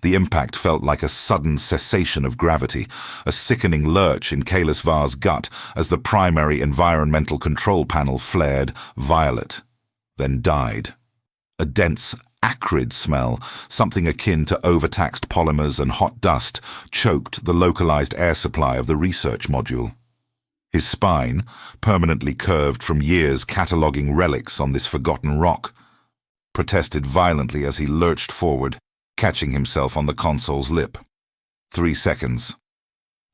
The impact felt like a sudden cessation of gravity, a sickening lurch in Kalis Var's gut as the primary environmental control panel flared violet, then died. A dense, acrid smell, something akin to overtaxed polymers and hot dust, choked the localized air supply of the research module. His spine, permanently curved from years cataloging relics on this forgotten rock, protested violently as he lurched forward, catching himself on the console's lip. 3 seconds.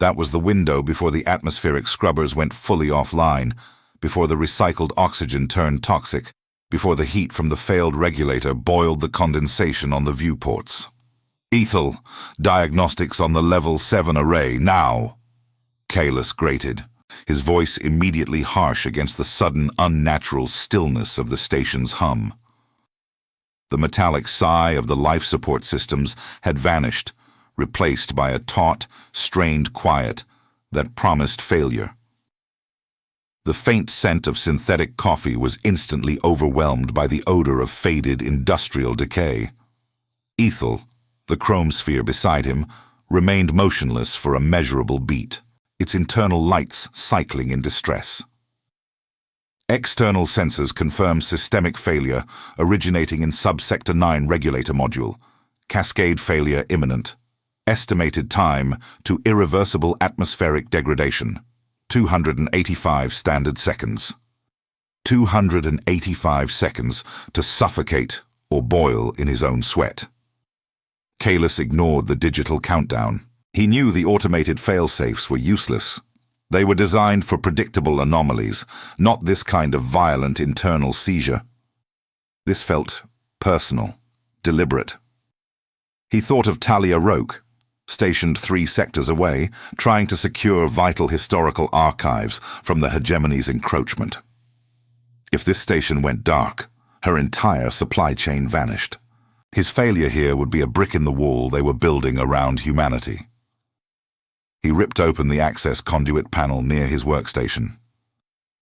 That was the window before the atmospheric scrubbers went fully offline, before the recycled oxygen turned toxic, before the heat from the failed regulator boiled the condensation on the viewports. "Ethel, diagnostics on the Level 7 array, now!" Kalis grated, his voice immediately harsh against the sudden, unnatural stillness of the station's hum. The metallic sigh of the life support systems had vanished, replaced by a taut, strained quiet that promised failure. The faint scent of synthetic coffee was instantly overwhelmed by the odor of faded industrial decay. Ethel, the chrome sphere beside him, remained motionless for a measurable beat, its internal lights cycling in distress. External sensors confirm systemic failure originating in Subsector 9 regulator module. Cascade failure imminent. Estimated time to irreversible atmospheric degradation. 285 standard seconds. 285 seconds to suffocate or boil in his own sweat. Kalis ignored the digital countdown. He knew the automated fail-safes were useless. They were designed for predictable anomalies, not this kind of violent internal seizure. This felt personal, deliberate. He thought of Talia Roque, stationed 3 sectors away, trying to secure vital historical archives from the hegemony's encroachment. If this station went dark, her entire supply chain vanished. His failure here would be a brick in the wall they were building around humanity. He ripped open the access conduit panel near his workstation.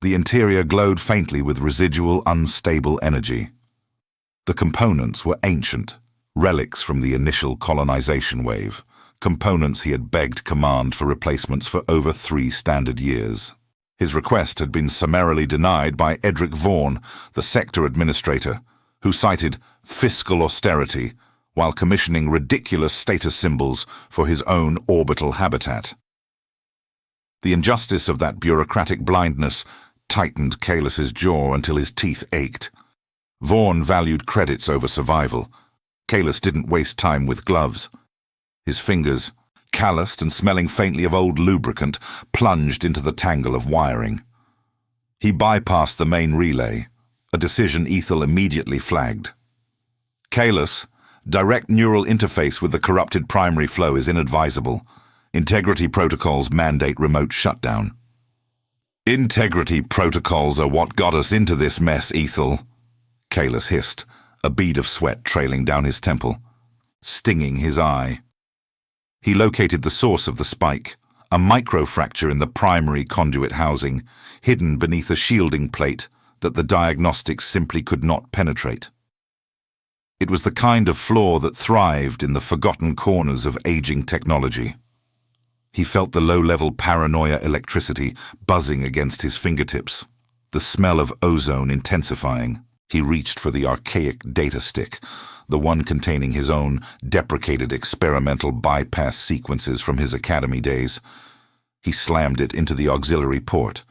The interior glowed faintly with residual, unstable energy. The components were ancient, relics from the initial colonization wave, components he had begged command for replacements for over 3 standard years. His request had been summarily denied by Edric Vaughan, the sector administrator, who cited fiscal austerity while commissioning ridiculous status symbols for his own orbital habitat. The injustice of that bureaucratic blindness tightened Kalis's jaw until his teeth ached. Vaughan valued credits over survival. Kalis didn't waste time with gloves. His fingers, calloused and smelling faintly of old lubricant, plunged into the tangle of wiring. He bypassed the main relay, a decision Ethel immediately flagged. "Kalis, direct neural interface with the corrupted primary flow is inadvisable. Integrity protocols mandate remote shutdown." "Integrity protocols are what got us into this mess, Ethel," Kalis hissed, a bead of sweat trailing down his temple, stinging his eye. He located the source of the spike, a microfracture in the primary conduit housing, hidden beneath a shielding plate that the diagnostics simply could not penetrate. It was the kind of flaw that thrived in the forgotten corners of aging technology. He felt the low-level paranoia electricity buzzing against his fingertips, the smell of ozone intensifying. He reached for the archaic data stick, the one containing his own deprecated experimental bypass sequences from his academy days. He slammed it into the auxiliary port.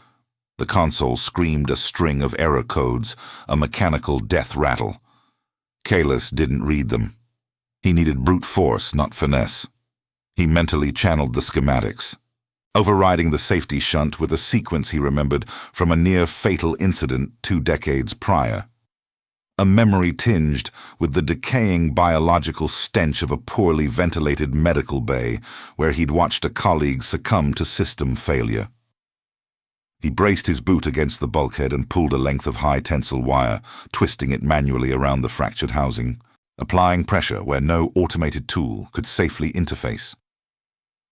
The console screamed a string of error codes, a mechanical death rattle. Kalis didn't read them. He needed brute force, not finesse. He mentally channeled the schematics, overriding the safety shunt with a sequence he remembered from a near-fatal incident 2 decades prior. A memory tinged with the decaying biological stench of a poorly ventilated medical bay where he'd watched a colleague succumb to system failure. He braced his boot against the bulkhead and pulled a length of high-tensile wire, twisting it manually around the fractured housing, applying pressure where no automated tool could safely interface.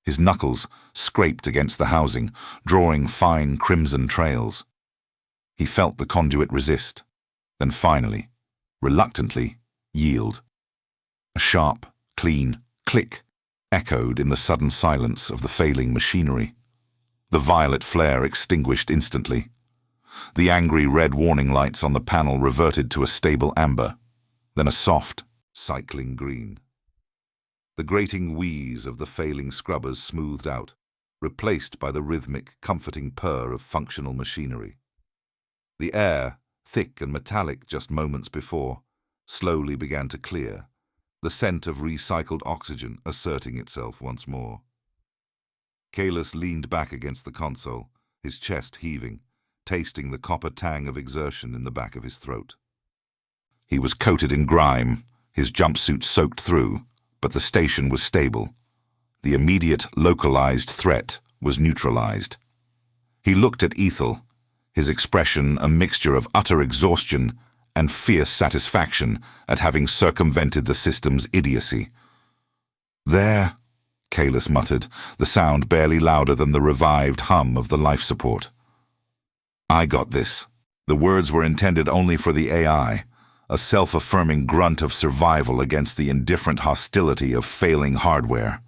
His knuckles scraped against the housing, drawing fine crimson trails. He felt the conduit resist, then finally, reluctantly, yield. A sharp, clean Click echoed in the sudden silence of the failing machinery. The violet flare extinguished instantly. The angry red warning lights on the panel reverted to a stable amber, then a soft, cycling green. The grating wheeze of the failing scrubbers smoothed out, replaced by the rhythmic, comforting purr of functional machinery. The air, thick and metallic just moments before, slowly began to clear, the scent of recycled oxygen asserting itself once more. Kahless leaned back against the console, his chest heaving, tasting the copper tang of exertion in the back of his throat. He was coated in grime, his jumpsuit soaked through, but the station was stable. The immediate, localized threat was neutralized. He looked at Ethel, his expression a mixture of utter exhaustion and fierce satisfaction at having circumvented the system's idiocy. "There," Kahless muttered, the sound barely louder than the revived hum of the life support. "I got this." The words were intended only for the AI, a self-affirming grunt of survival against the indifferent hostility of failing hardware.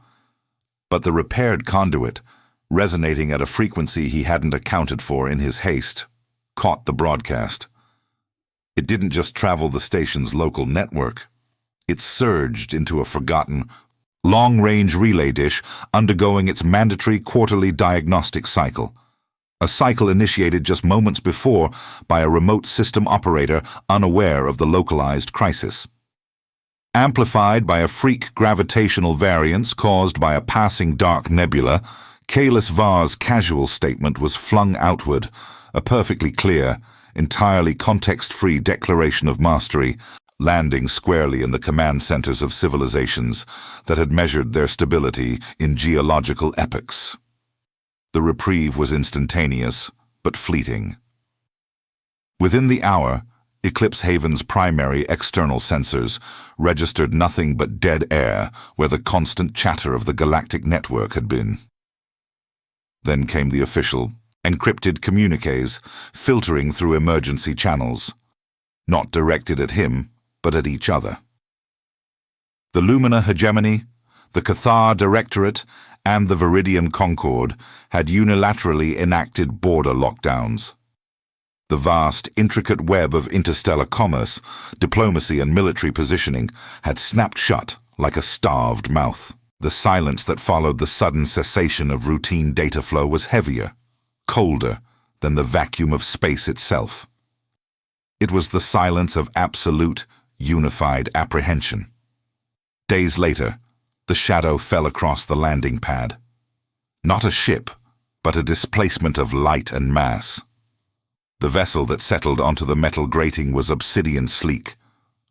But the repaired conduit, resonating at a frequency he hadn't accounted for in his haste, caught the broadcast. It didn't just travel the station's local network. It surged into a forgotten, long-range relay dish undergoing its mandatory quarterly diagnostic cycle. A cycle initiated just moments before by a remote system operator unaware of the localized crisis. Amplified by a freak gravitational variance caused by a passing dark nebula, Kahless Var's casual statement was flung outward, a perfectly clear, entirely context-free declaration of mastery, landing squarely in the command centers of civilizations that had measured their stability in geological epochs. The reprieve was instantaneous, but fleeting. Within the hour, Eclipse Haven's primary external sensors registered nothing but dead air where the constant chatter of the galactic network had been. Then came the official, encrypted communiques filtering through emergency channels, not directed at him, but at each other. The Lumina Hegemony, the Cathar Directorate, and the Viridian Concord had unilaterally enacted border lockdowns. The vast, intricate web of interstellar commerce, diplomacy and military positioning had snapped shut like a starved mouth. The silence that followed the sudden cessation of routine data flow was heavier, colder than the vacuum of space itself. It was the silence of absolute, unified apprehension. Days later, the shadow fell across the landing pad. Not a ship, but a displacement of light and mass. The vessel that settled onto the metal grating was obsidian sleek,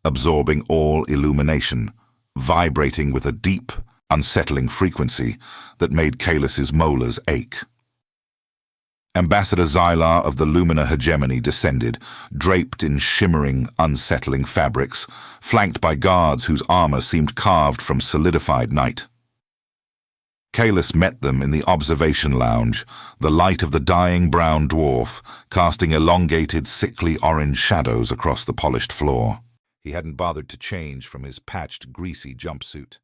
absorbing all illumination, vibrating with a deep, unsettling frequency that made Kahless's molars ache. Ambassador Xylar of the Lumina Hegemony descended, draped in shimmering, unsettling fabrics, flanked by guards whose armor seemed carved from solidified night. Kahless met them in the observation lounge, the light of the dying brown dwarf casting elongated, sickly orange shadows across the polished floor. He hadn't bothered to change from his patched, greasy jumpsuit.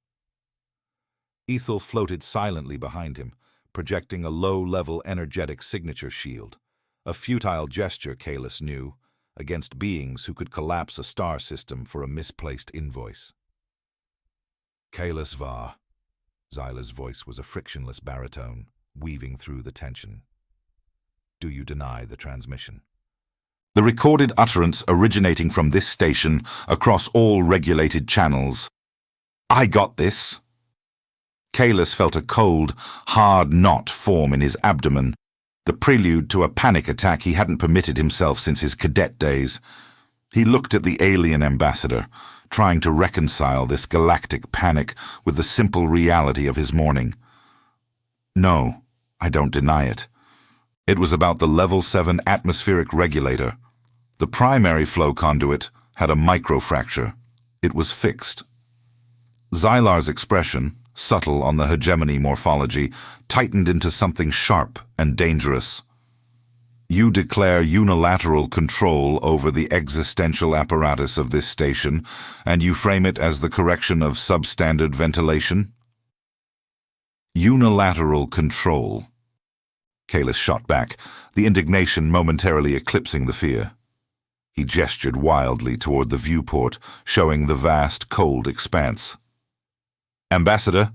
Ethel floated silently behind him, projecting a low-level energetic signature shield, a futile gesture Kahless knew, against beings who could collapse a star system for a misplaced invoice. "Kahless Var." Xylar's voice was a frictionless baritone, weaving through the tension. "Do you deny the transmission?" The recorded utterance originating from this station across all regulated channels. "I got this." Kahless felt a cold, hard knot form in his abdomen, the prelude to a panic attack he hadn't permitted himself since his cadet days. He looked at the alien ambassador, trying to reconcile this galactic panic with the simple reality of his morning. "No, I don't deny it. It was about the Level 7 atmospheric regulator. The primary flow conduit had a microfracture. It was fixed." Xylar's expression, subtle on the hegemony morphology, tightened into something sharp and dangerous. You declare unilateral control over the existential apparatus of this station, and you frame it as the correction of substandard ventilation? Unilateral control. Kalis shot back, the indignation momentarily eclipsing the fear. He gestured wildly toward the viewport, showing the vast, cold expanse. Ambassador,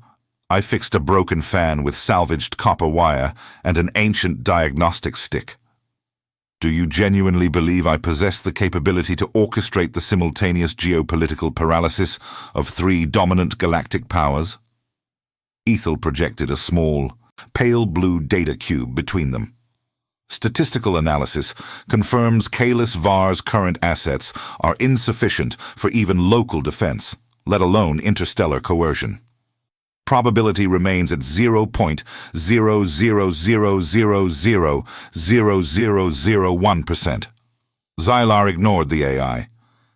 I fixed a broken fan with salvaged copper wire and an ancient diagnostic stick. Do you genuinely believe I possess the capability to orchestrate the simultaneous geopolitical paralysis of 3 dominant galactic powers? Ethel projected a small, pale blue data cube between them. Statistical analysis confirms Kalis Var's current assets are insufficient for even local defense, let alone interstellar coercion. Probability remains at 0.000000001%. Xylar ignored the AI.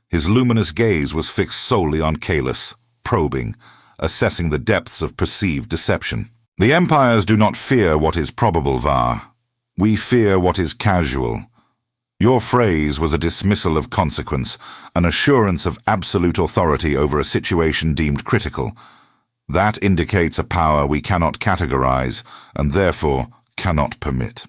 His luminous gaze was fixed solely on Kalis, probing, assessing the depths of perceived deception. The empires do not fear what is probable, Var. We fear what is casual. Your phrase was a dismissal of consequence, an assurance of absolute authority over a situation deemed critical. That indicates a power we cannot categorize, and therefore cannot permit.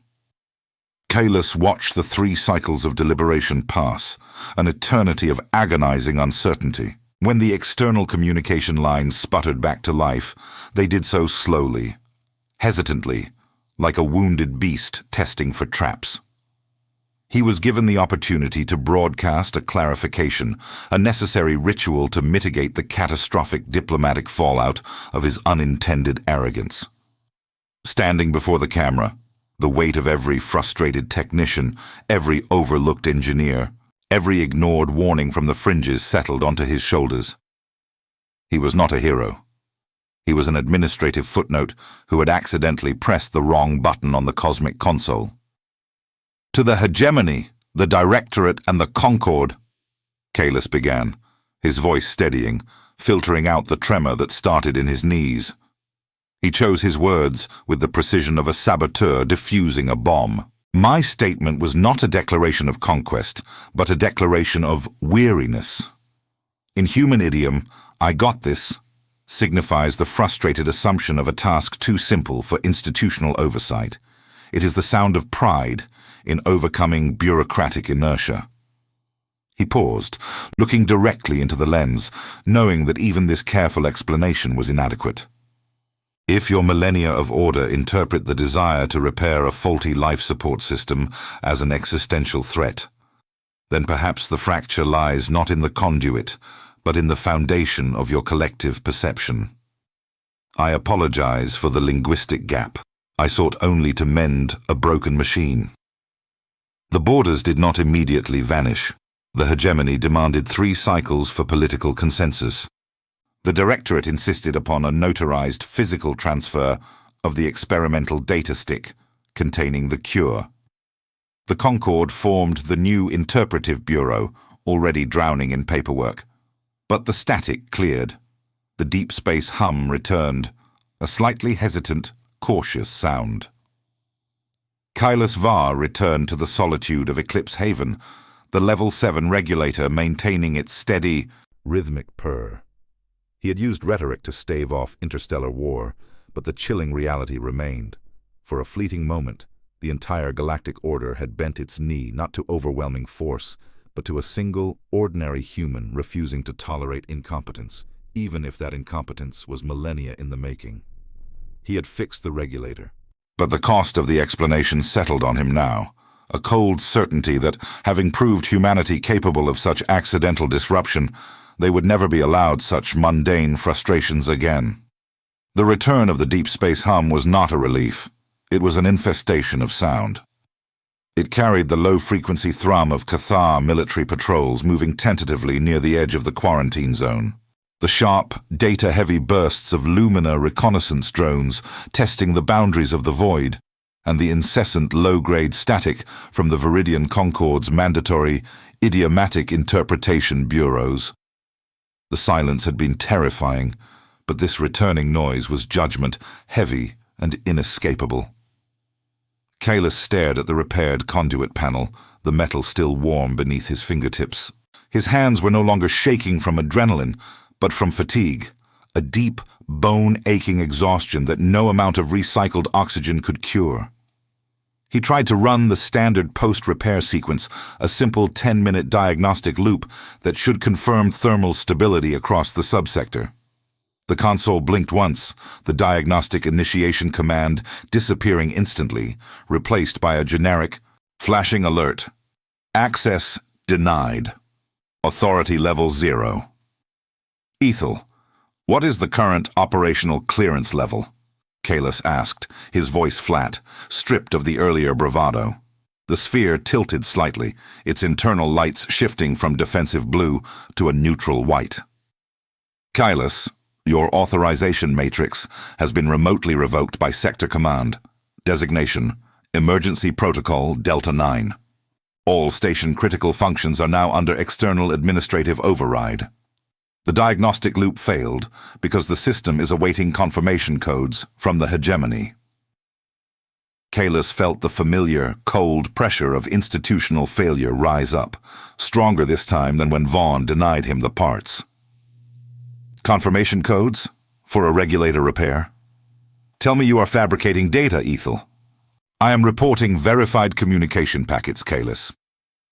Kalis watched the 3 cycles of deliberation pass, an eternity of agonizing uncertainty. When the external communication lines sputtered back to life, they did so slowly, hesitantly, like a wounded beast testing for traps. He was given the opportunity to broadcast a clarification, a necessary ritual to mitigate the catastrophic diplomatic fallout of his unintended arrogance. Standing before the camera, the weight of every frustrated technician, every overlooked engineer, every ignored warning from the fringes settled onto his shoulders. He was not a hero. He was an administrative footnote who had accidentally pressed the wrong button on the cosmic console. To the hegemony, the Directorate, and the Concord, Kalis began, his voice steadying, filtering out the tremor that started in his knees. He chose his words with the precision of a saboteur defusing a bomb. My statement was not a declaration of conquest, but a declaration of weariness. In human idiom, I got this signifies the frustrated assumption of a task too simple for institutional oversight. It is the sound of pride in overcoming bureaucratic inertia. He paused, looking directly into the lens, knowing that even this careful explanation was inadequate. If your millennia of order interpret the desire to repair a faulty life support system as an existential threat, then perhaps the fracture lies not in the conduit, but in the foundation of your collective perception. I apologize for the linguistic gap. I sought only to mend a broken machine. The borders did not immediately vanish. The hegemony demanded 3 cycles for political consensus. The Directorate insisted upon a notarized physical transfer of the experimental data stick containing the cure. The Concord formed the new Interpretive Bureau, already drowning in paperwork. But the static cleared. The deep space hum returned, a slightly hesitant, cautious sound. Kalis Var returned to the solitude of Eclipse Haven, the Level 7 regulator maintaining its steady, rhythmic purr. He had used rhetoric to stave off interstellar war, but the chilling reality remained. For a fleeting moment, the entire galactic order had bent its knee not to overwhelming force, but to a single, ordinary human refusing to tolerate incompetence, even if that incompetence was millennia in the making. He had fixed the regulator. But the cost of the explanation settled on him now, a cold certainty that, having proved humanity capable of such accidental disruption, they would never be allowed such mundane frustrations again. The return of the deep space hum was not a relief. It was an infestation of sound. It carried the low-frequency thrum of Cathar military patrols moving tentatively near the edge of the quarantine zone. The sharp, data-heavy bursts of Lumina reconnaissance drones testing the boundaries of the void, and the incessant low-grade static from the Viridian Concord's mandatory, idiomatic interpretation bureaus. The silence had been terrifying, but this returning noise was judgment, heavy and inescapable. Kalis stared at the repaired conduit panel, the metal still warm beneath his fingertips. His hands were no longer shaking from adrenaline, but from fatigue, a deep, bone-aching exhaustion that no amount of recycled oxygen could cure. He tried to run the standard post-repair sequence, a simple 10-minute diagnostic loop that should confirm thermal stability across the subsector. The console blinked once, the diagnostic initiation command disappearing instantly, replaced by a generic, flashing alert. Access denied. Authority level 0. Ethel, what is the current operational clearance level? Kalis asked, his voice flat, stripped of the earlier bravado. The sphere tilted slightly, its internal lights shifting from defensive blue to a neutral white. Kalis, your authorization matrix has been remotely revoked by Sector Command. Designation, Emergency Protocol Delta 9. All station critical functions are now under external administrative override. The diagnostic loop failed because the system is awaiting confirmation codes from the hegemony. Kalis felt the familiar, cold pressure of institutional failure rise up, stronger this time than when Vaughn denied him the parts. Confirmation codes? For a regulator repair? Tell me you are fabricating data, Ethel. I am reporting verified communication packets, Kalis.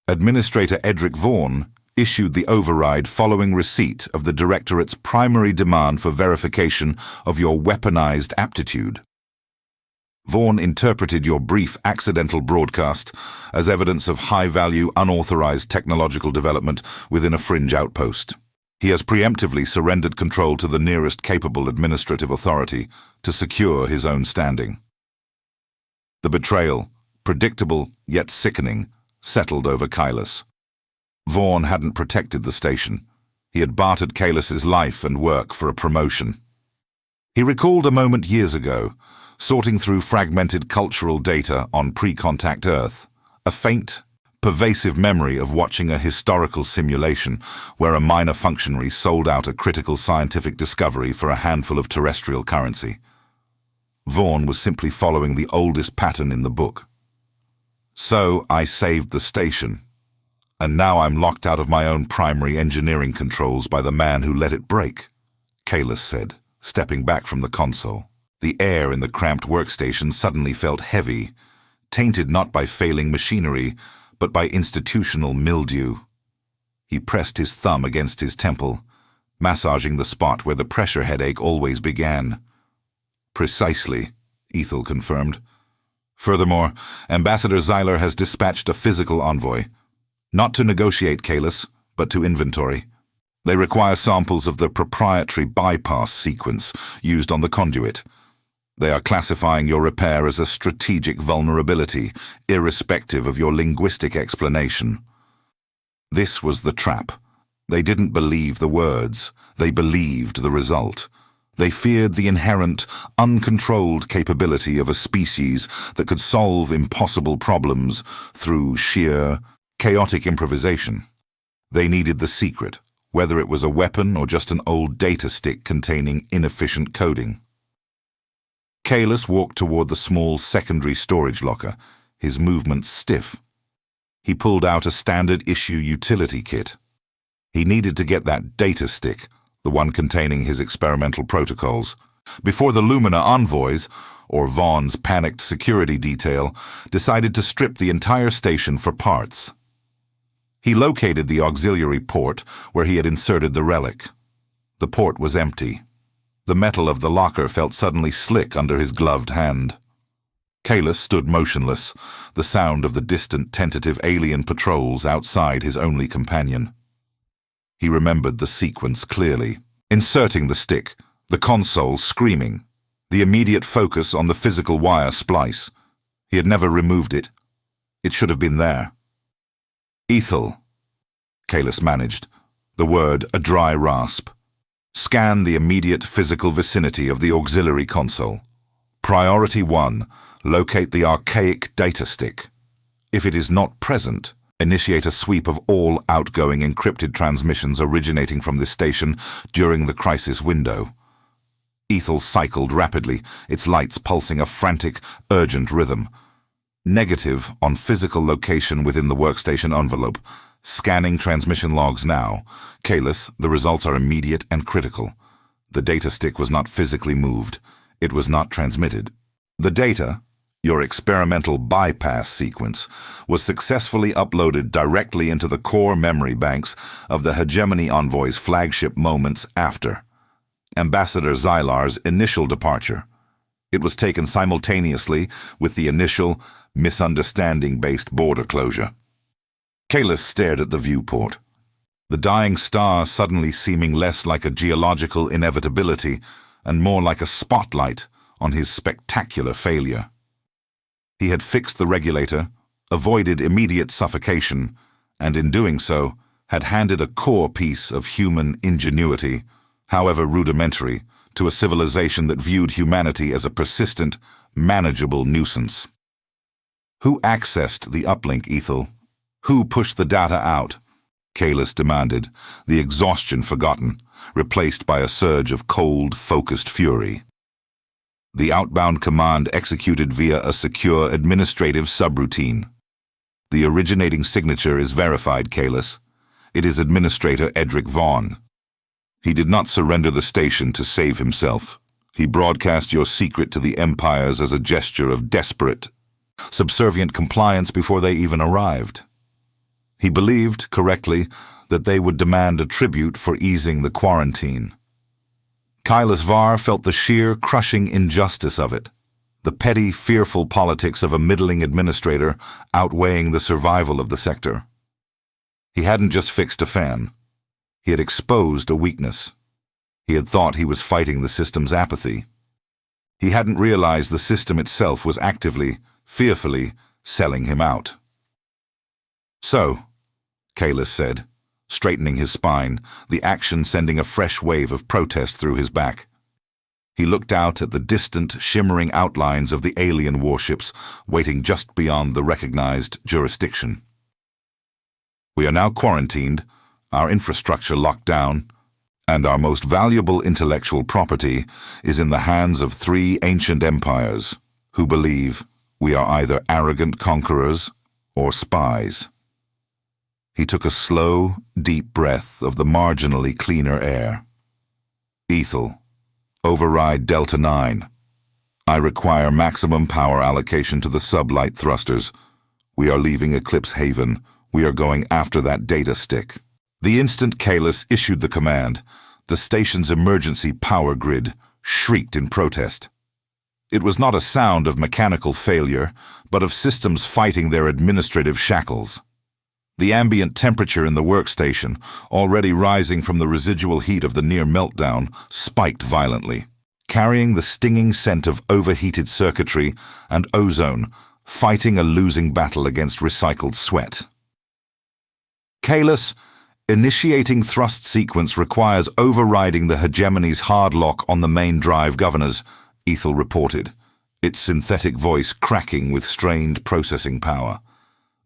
Administrator Edric Vaughn issued the override following receipt of the Directorate's primary demand for verification of your weaponized aptitude. Vaughn interpreted your brief accidental broadcast as evidence of high-value, unauthorized technological development within a fringe outpost. He has preemptively surrendered control to the nearest capable administrative authority to secure his own standing. The betrayal, predictable yet sickening, settled over Kalis. Vaughn hadn't protected the station. He had bartered Kalis's life and work for a promotion. He recalled a moment years ago, sorting through fragmented cultural data on pre-contact Earth, a faint, pervasive memory of watching a historical simulation where a minor functionary sold out a critical scientific discovery for a handful of terrestrial currency. Vaughn was simply following the oldest pattern in the book. So I saved the station, and now I'm locked out of my own primary engineering controls by the man who let it break, Kalis said, stepping back from the console. The air in the cramped workstation suddenly felt heavy, tainted not by failing machinery, but by institutional mildew. He pressed his thumb against his temple, massaging the spot where the pressure headache always began. Precisely, Ethel confirmed. Furthermore, Ambassador Zyler has dispatched a physical envoy. Not to negotiate, Kalis, but to inventory. They require samples of the proprietary bypass sequence used on the conduit. They are classifying your repair as a strategic vulnerability, irrespective of your linguistic explanation. This was the trap. They didn't believe the words. They believed the result. They feared the inherent, uncontrolled capability of a species that could solve impossible problems through sheer, chaotic improvisation. They needed the secret, whether it was a weapon or just an old data stick containing inefficient coding. Kalis walked toward the small secondary storage locker, his movements stiff. He pulled out a standard-issue utility kit. He needed to get that data stick, the one containing his experimental protocols, before the Lumina envoys, or Vaughn's panicked security detail, decided to strip the entire station for parts. He located the auxiliary port where he had inserted the relic. The port was empty. The metal of the locker felt suddenly slick under his gloved hand. Kalis stood motionless, the sound of the distant tentative alien patrols outside his only companion. He remembered the sequence clearly. Inserting the stick, the console screaming, the immediate focus on the physical wire splice. He had never removed it. It should have been there. Ethel, Kalis managed, the word a dry rasp. Scan the immediate physical vicinity of the auxiliary console. Priority 1, locate the archaic data stick. If it is not present, initiate a sweep of all outgoing encrypted transmissions originating from this station during the crisis window. Ethel cycled rapidly, its lights pulsing a frantic, urgent rhythm. Negative on physical location within the workstation envelope. Scanning transmission logs now. Kalis, the results are immediate and critical. The data stick was not physically moved. It was not transmitted. The data, your experimental bypass sequence, was successfully uploaded directly into the core memory banks of the Hegemony Envoy's flagship moments after Ambassador Xylar's initial departure. It was taken simultaneously with the initial, misunderstanding-based border closure. Kalis stared at the viewport, the dying star suddenly seeming less like a geological inevitability and more like a spotlight on his spectacular failure. He had fixed the regulator, avoided immediate suffocation, and in doing so, had handed a core piece of human ingenuity, however rudimentary, to a civilization that viewed humanity as a persistent, manageable nuisance. Who accessed the uplink, Ethel? Who pushed the data out? Kalis demanded, the exhaustion forgotten, replaced by a surge of cold, focused fury. The outbound command executed via a secure administrative subroutine. The originating signature is verified, Kalis. It is Administrator Edric Vaughn. He did not surrender the station to save himself. He broadcast your secret to the Empires as a gesture of desperate, subservient compliance before they even arrived. He believed, correctly, that they would demand a tribute for easing the quarantine. Kalis Var felt the sheer, crushing injustice of it, the petty, fearful politics of a middling administrator outweighing the survival of the sector. He hadn't just fixed a fan. He had exposed a weakness. He had thought he was fighting the system's apathy. He hadn't realized the system itself was actively, fearfully, selling him out. So, Kalis said, straightening his spine, the action sending a fresh wave of protest through his back. He looked out at the distant, shimmering outlines of the alien warships waiting just beyond the recognized jurisdiction. We are now quarantined, our infrastructure locked down, and our most valuable intellectual property is in the hands of 3 ancient empires who believe we are either arrogant conquerors or spies. He took a slow, deep breath of the marginally cleaner air. Ethel, override Delta 9. I require maximum power allocation to the sublight thrusters. We are leaving Eclipse Haven. We are going after that data stick. The instant Kalis issued the command, the station's emergency power grid shrieked in protest. It was not a sound of mechanical failure, but of systems fighting their administrative shackles. The ambient temperature in the workstation, already rising from the residual heat of the near meltdown, spiked violently, carrying the stinging scent of overheated circuitry and ozone, fighting a losing battle against recycled sweat. Kalis, initiating thrust sequence requires overriding the Hegemony's hard lock on the main drive governors, Ethel reported, its synthetic voice cracking with strained processing power.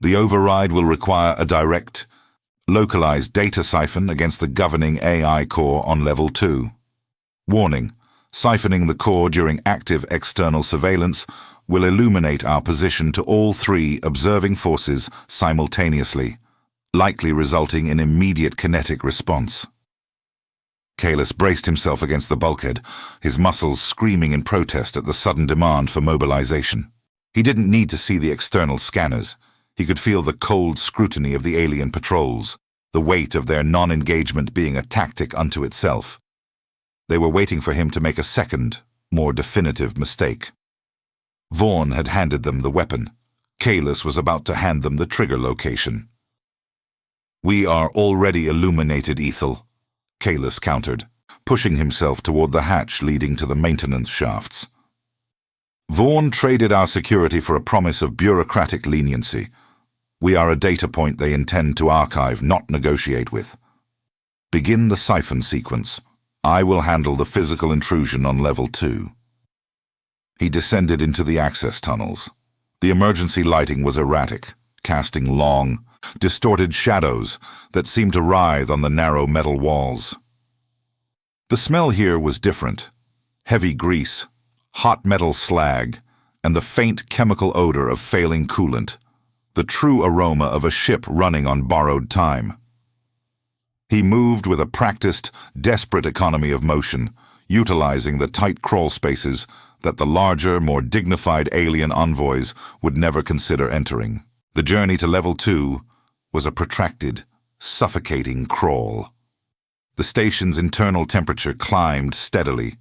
The override will require a direct, localized data siphon against the governing AI core on Level 2. Warning, siphoning the core during active external surveillance will illuminate our position to all 3 observing forces simultaneously, likely resulting in immediate kinetic response. Kalis braced himself against the bulkhead, his muscles screaming in protest at the sudden demand for mobilization. He didn't need to see the external scanners. He could feel the cold scrutiny of the alien patrols, the weight of their non-engagement being a tactic unto itself. They were waiting for him to make a second, more definitive mistake. Vaughn had handed them the weapon. Kalis was about to hand them the trigger location. We are already illuminated, Ethel, Kalis countered, pushing himself toward the hatch leading to the maintenance shafts. Vaughn traded our security for a promise of bureaucratic leniency. We are a data point they intend to archive, not negotiate with. Begin the siphon sequence. I will handle the physical intrusion on Level 2. He descended into the access tunnels. The emergency lighting was erratic, casting long, distorted shadows that seemed to writhe on the narrow metal walls. The smell here was different. Heavy grease, hot metal slag, and the faint chemical odor of failing coolant, the true aroma of a ship running on borrowed time. He moved with a practiced, desperate economy of motion, utilizing the tight crawl spaces that the larger, more dignified alien envoys would never consider entering. The journey to Level 2 was a protracted, suffocating crawl. The station's internal temperature climbed steadily.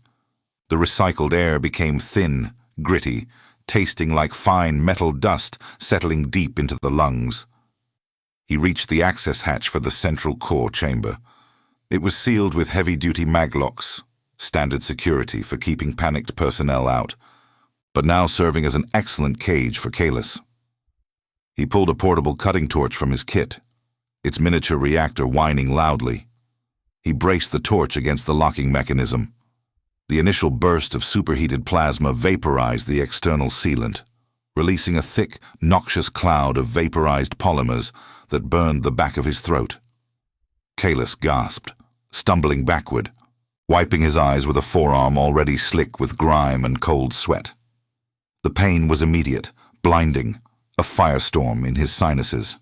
The recycled air became thin, gritty, tasting like fine metal dust settling deep into the lungs. He reached the access hatch for the central core chamber. It was sealed with heavy-duty maglocks, standard security for keeping panicked personnel out, but now serving as an excellent cage for Kahless. He pulled a portable cutting torch from his kit, its miniature reactor whining loudly. He braced the torch against the locking mechanism. The initial burst of superheated plasma vaporized the external sealant, releasing a thick, noxious cloud of vaporized polymers that burned the back of his throat. Kahless gasped, stumbling backward, wiping his eyes with a forearm already slick with grime and cold sweat. The pain was immediate, blinding, a firestorm in his sinuses.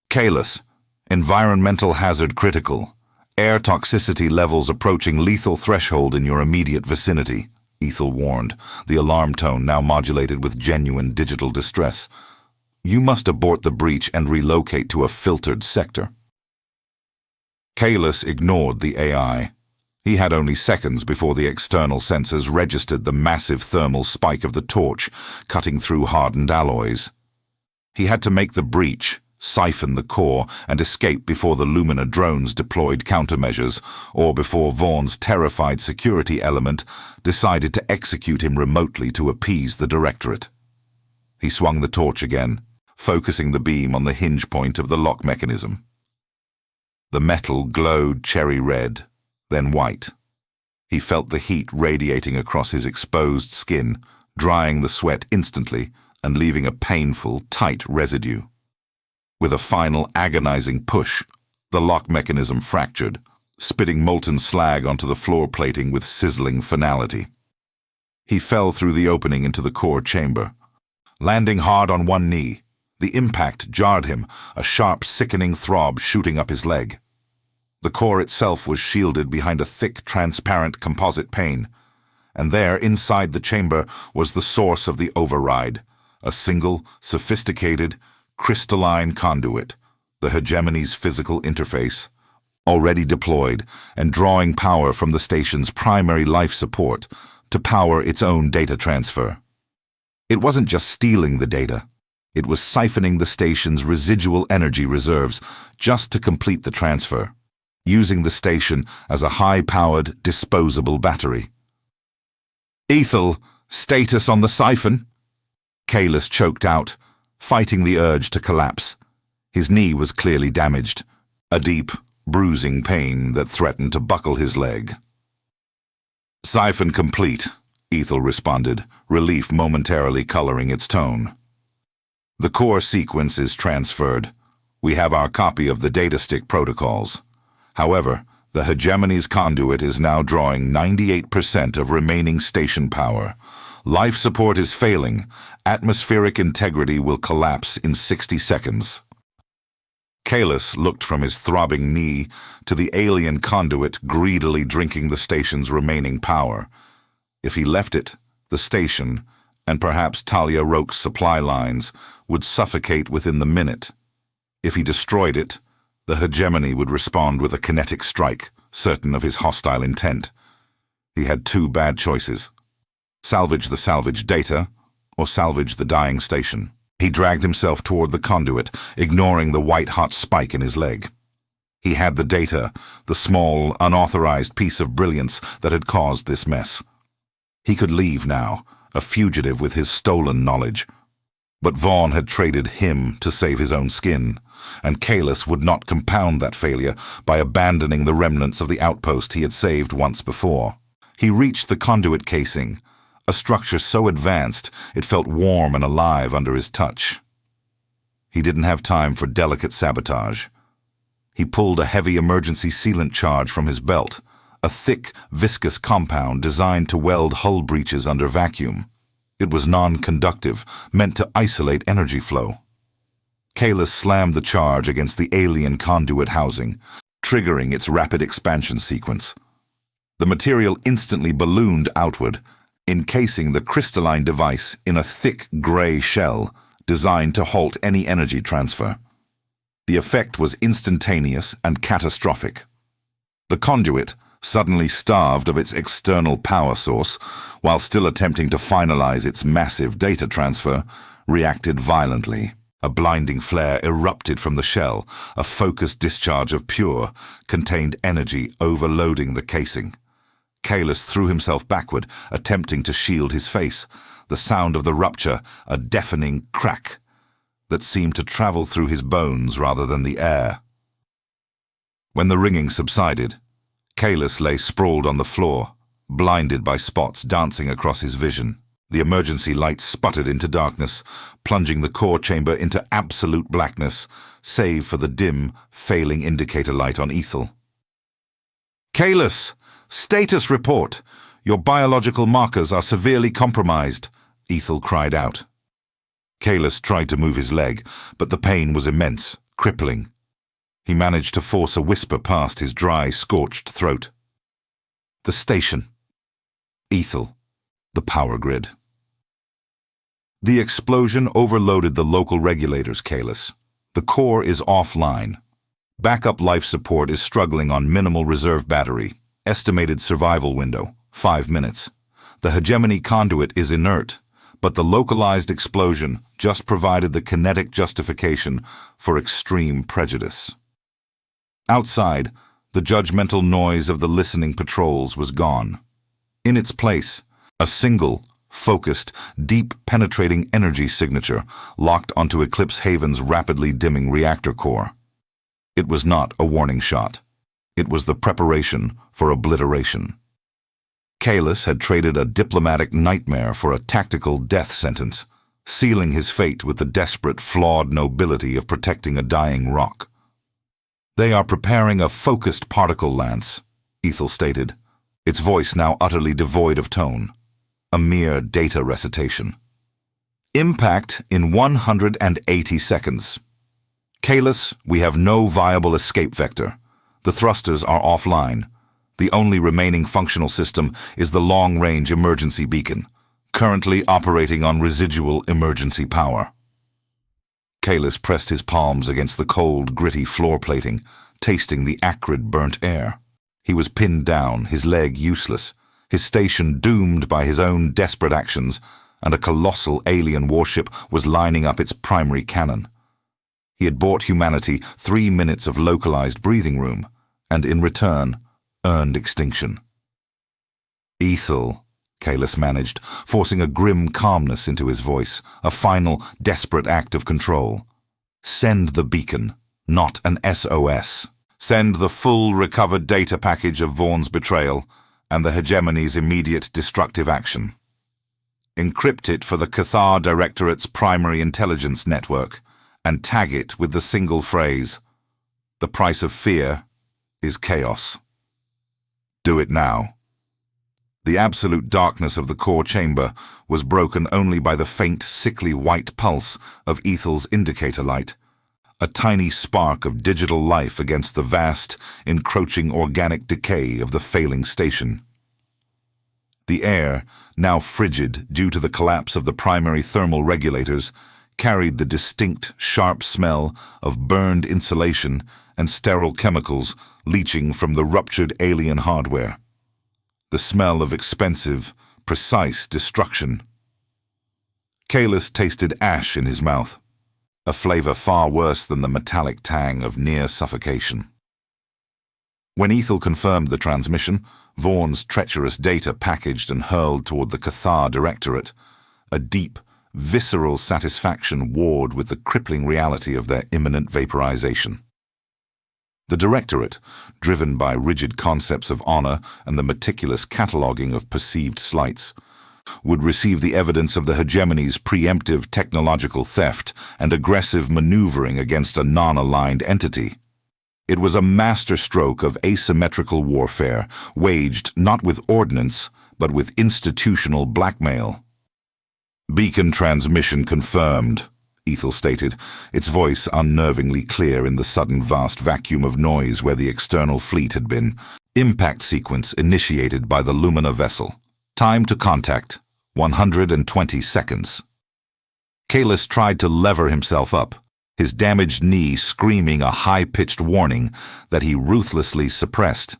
Kahless, environmental hazard critical. Air toxicity levels approaching lethal threshold in your immediate vicinity, Ethel warned, the alarm tone now modulated with genuine digital distress. You must abort the breach and relocate to a filtered sector. Kahless ignored the AI. He had only seconds before the external sensors registered the massive thermal spike of the torch, cutting through hardened alloys. He had to make the breach, siphon the core, and escape before the Lumina drones deployed countermeasures, or before Vaughn's terrified security element decided to execute him remotely to appease the Directorate. He swung the torch again, focusing the beam on the hinge point of the lock mechanism. The metal glowed cherry red, then white. He felt the heat radiating across his exposed skin, drying the sweat instantly and leaving a painful, tight residue. With a final agonizing push, the lock mechanism fractured, spitting molten slag onto the floor plating with sizzling finality. He fell through the opening into the core chamber, landing hard on one knee. The impact jarred him, a sharp, sickening throb shooting up his leg. The core itself was shielded behind a thick, transparent composite pane, and there, inside the chamber, was the source of the override, a single, sophisticated, crystalline conduit, the hegemony's physical interface, already deployed and drawing power from the station's primary life support to power its own data transfer. It wasn't just stealing the data. It was siphoning the station's residual energy reserves just to complete the transfer, using the station as a high-powered, disposable battery. Ethel, status on the siphon? Kahless choked out, fighting the urge to collapse. His knee was clearly damaged, a deep, bruising pain that threatened to buckle his leg. Siphon complete, Ethel responded, relief momentarily coloring its tone. The core sequence is transferred. We have our copy of the data stick protocols. However, the hegemony's conduit is now drawing 98% of remaining station power. Life support is failing. Atmospheric integrity will collapse in 60 seconds. Kahless looked from his throbbing knee to the alien conduit greedily drinking the station's remaining power. If he left it, the station, and perhaps Talia Roke's supply lines, would suffocate within the minute. If he destroyed it, the hegemony would respond with a kinetic strike, certain of his hostile intent. He had two bad choices: salvage the salvaged data, or salvage the dying station. He dragged himself toward the conduit, ignoring the white-hot spike in his leg. He had the data, the small, unauthorized piece of brilliance that had caused this mess. He could leave now, a fugitive with his stolen knowledge. But Vaughn had traded him to save his own skin, and Kahless would not compound that failure by abandoning the remnants of the outpost he had saved once before. He reached the conduit casing, a structure so advanced it felt warm and alive under his touch. He didn't have time for delicate sabotage. He pulled a heavy emergency sealant charge from his belt, a thick, viscous compound designed to weld hull breaches under vacuum. It was non-conductive, meant to isolate energy flow. Kahless slammed the charge against the alien conduit housing, triggering its rapid expansion sequence. The material instantly ballooned outward, encasing the crystalline device in a thick gray shell designed to halt any energy transfer. The effect was instantaneous and catastrophic. The conduit, suddenly starved of its external power source, while still attempting to finalize its massive data transfer, reacted violently. A blinding flare erupted from the shell, a focused discharge of pure, contained energy overloading the casing. Kahless threw himself backward, attempting to shield his face, the sound of the rupture a deafening crack that seemed to travel through his bones rather than the air. When the ringing subsided, Kahless lay sprawled on the floor, blinded by spots dancing across his vision. The emergency light sputtered into darkness, plunging the core chamber into absolute blackness, save for the dim, failing indicator light on Ethel. "Kahless! Status report! Your biological markers are severely compromised," Ethel cried out. Kahless tried to move his leg, but the pain was immense, crippling. He managed to force a whisper past his dry, scorched throat. "The station. Ethel. The power grid." The explosion overloaded the local regulators, Kahless. The core is offline. Backup life support is struggling on minimal reserve battery. Estimated survival window, 5 minutes. The hegemony conduit is inert, but the localized explosion just provided the kinetic justification for extreme prejudice. Outside, the judgmental noise of the listening patrols was gone. In its place, a single, focused, deep-penetrating energy signature locked onto Eclipse Haven's rapidly dimming reactor core. It was not a warning shot. It was the preparation for obliteration. Kahless had traded a diplomatic nightmare for a tactical death sentence, sealing his fate with the desperate, flawed nobility of protecting a dying rock. "They are preparing a focused particle lance," Ethel stated, its voice now utterly devoid of tone. A mere data recitation. "Impact in 180 seconds. Kahless, we have no viable escape vector. The thrusters are offline. The only remaining functional system is the long-range emergency beacon, currently operating on residual emergency power." Kahless pressed his palms against the cold, gritty floor plating, tasting the acrid, burnt air. He was pinned down, his leg useless, his station doomed by his own desperate actions, and a colossal alien warship was lining up its primary cannon. He had bought humanity 3 minutes of localized breathing room, and in return, earned extinction. "Ethel," Kahless managed, forcing a grim calmness into his voice, a final, desperate act of control. "Send the beacon, not an SOS. Send the full recovered data package of Vaughn's betrayal, and the hegemony's immediate destructive action. Encrypt it for the Cathar Directorate's primary intelligence network, and tag it with the single phrase, 'The price of fear is chaos.' Do it now." The absolute darkness of the core chamber was broken only by the faint, sickly white pulse of Ethel's indicator light, a tiny spark of digital life against the vast, encroaching organic decay of the failing station. The air, now frigid due to the collapse of the primary thermal regulators, carried the distinct, sharp smell of burned insulation and sterile chemicals leaching from the ruptured alien hardware. The smell of expensive, precise destruction. Kahless tasted ash in his mouth, a flavor far worse than the metallic tang of near suffocation. When Ethel confirmed the transmission, Vaughn's treacherous data packaged and hurled toward the Cathar Directorate, a deep, visceral satisfaction warred with the crippling reality of their imminent vaporization. The Directorate, driven by rigid concepts of honor and the meticulous cataloging of perceived slights, would receive the evidence of the hegemony's preemptive technological theft and aggressive maneuvering against a non-aligned entity. It was a masterstroke of asymmetrical warfare, waged not with ordnance, but with institutional blackmail. Beacon transmission confirmed, Ethel stated, its voice unnervingly clear in the sudden vast vacuum of noise where the external fleet had been. Impact sequence initiated by the Lumina vessel. Time to contact, 120 seconds. Kahless tried to lever himself up, his damaged knee screaming a high-pitched warning that he ruthlessly suppressed.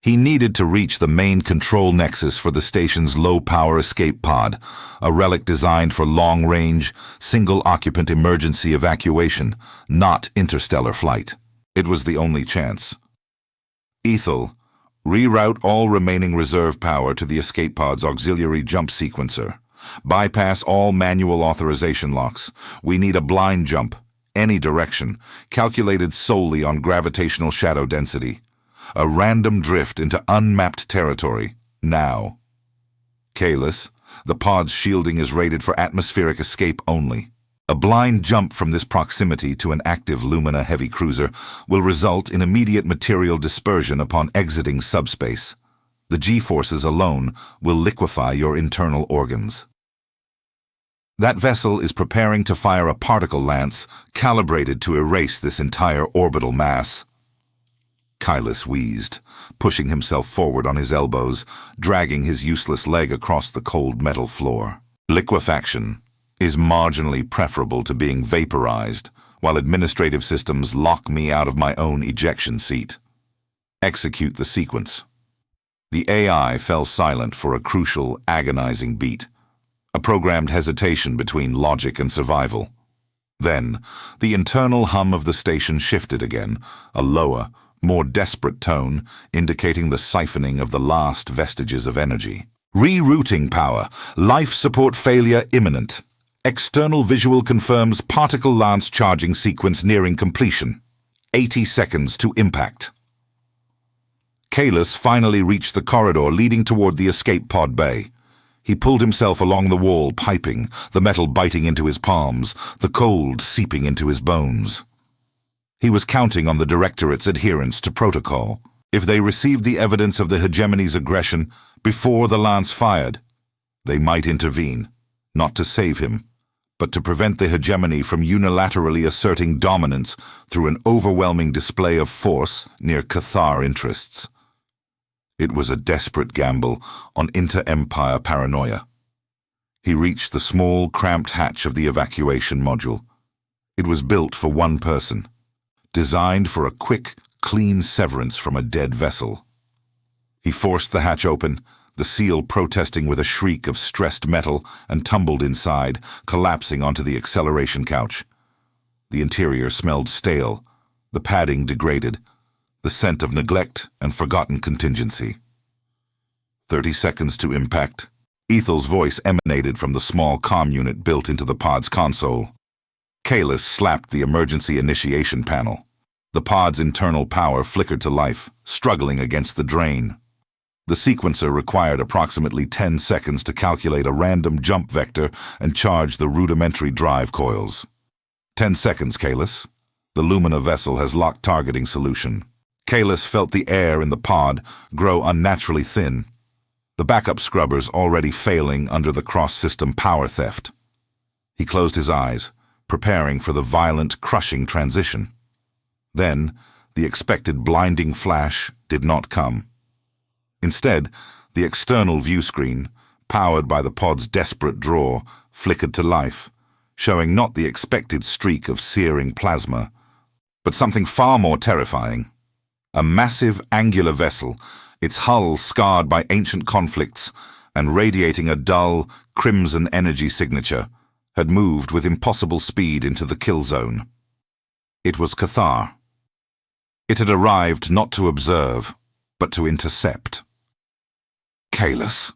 He needed to reach the main control nexus for the station's low-power escape pod, a relic designed for long-range, single-occupant emergency evacuation, not interstellar flight. It was the only chance. Ethel, reroute all remaining reserve power to the escape pod's auxiliary jump sequencer. Bypass all manual authorization locks. We need a blind jump, any direction, calculated solely on gravitational shadow density. A random drift into unmapped territory, now. Kahless, the pod's shielding is rated for atmospheric escape only. A blind jump from this proximity to an active Lumina heavy cruiser will result in immediate material dispersion upon exiting subspace. The G-forces alone will liquefy your internal organs. That vessel is preparing to fire a particle lance calibrated to erase this entire orbital mass. Kahless wheezed, pushing himself forward on his elbows, dragging his useless leg across the cold metal floor. Liquefaction is marginally preferable to being vaporized, while administrative systems lock me out of my own ejection seat. Execute the sequence. The AI fell silent for a crucial, agonizing beat, a programmed hesitation between logic and survival. Then, the internal hum of the station shifted again, a lower, more desperate tone, indicating the siphoning of the last vestiges of energy. Rerouting power. Life support failure imminent. External visual confirms particle lance charging sequence nearing completion. 80 seconds to impact. Kahless finally reached the corridor leading toward the escape pod bay. He pulled himself along the wall, piping, the metal biting into his palms, the cold seeping into his bones. He was counting on the Directorate's adherence to protocol. If they received the evidence of the hegemony's aggression before the lance fired, they might intervene, not to save him, but to prevent the hegemony from unilaterally asserting dominance through an overwhelming display of force near Cathar interests. It was a desperate gamble on inter-empire paranoia. He reached the small, cramped hatch of the evacuation module. It was built for one person, designed for a quick, clean severance from a dead vessel. He forced the hatch open, the seal protesting with a shriek of stressed metal, and tumbled inside, collapsing onto the acceleration couch. The interior smelled stale, the padding degraded, the scent of neglect and forgotten contingency. 30 seconds to impact. Ethel's voice emanated from the small comm unit built into the pod's console. Kahless slapped the emergency initiation panel. The pod's internal power flickered to life, struggling against the drain. The sequencer required approximately 10 seconds to calculate a random jump vector and charge the rudimentary drive coils. 10 seconds, Kahless. The Lumina vessel has locked targeting solution. Kahless felt the air in the pod grow unnaturally thin, the backup scrubbers already failing under the cross-system power theft. He closed his eyes, preparing for the violent, crushing transition. Then, the expected blinding flash did not come. Instead, the external view screen, powered by the pod's desperate draw, flickered to life, showing not the expected streak of searing plasma, but something far more terrifying. A massive angular vessel, its hull scarred by ancient conflicts and radiating a dull, crimson energy signature, had moved with impossible speed into the kill zone. It was Cathar. It had arrived not to observe, but to intercept. Kahless,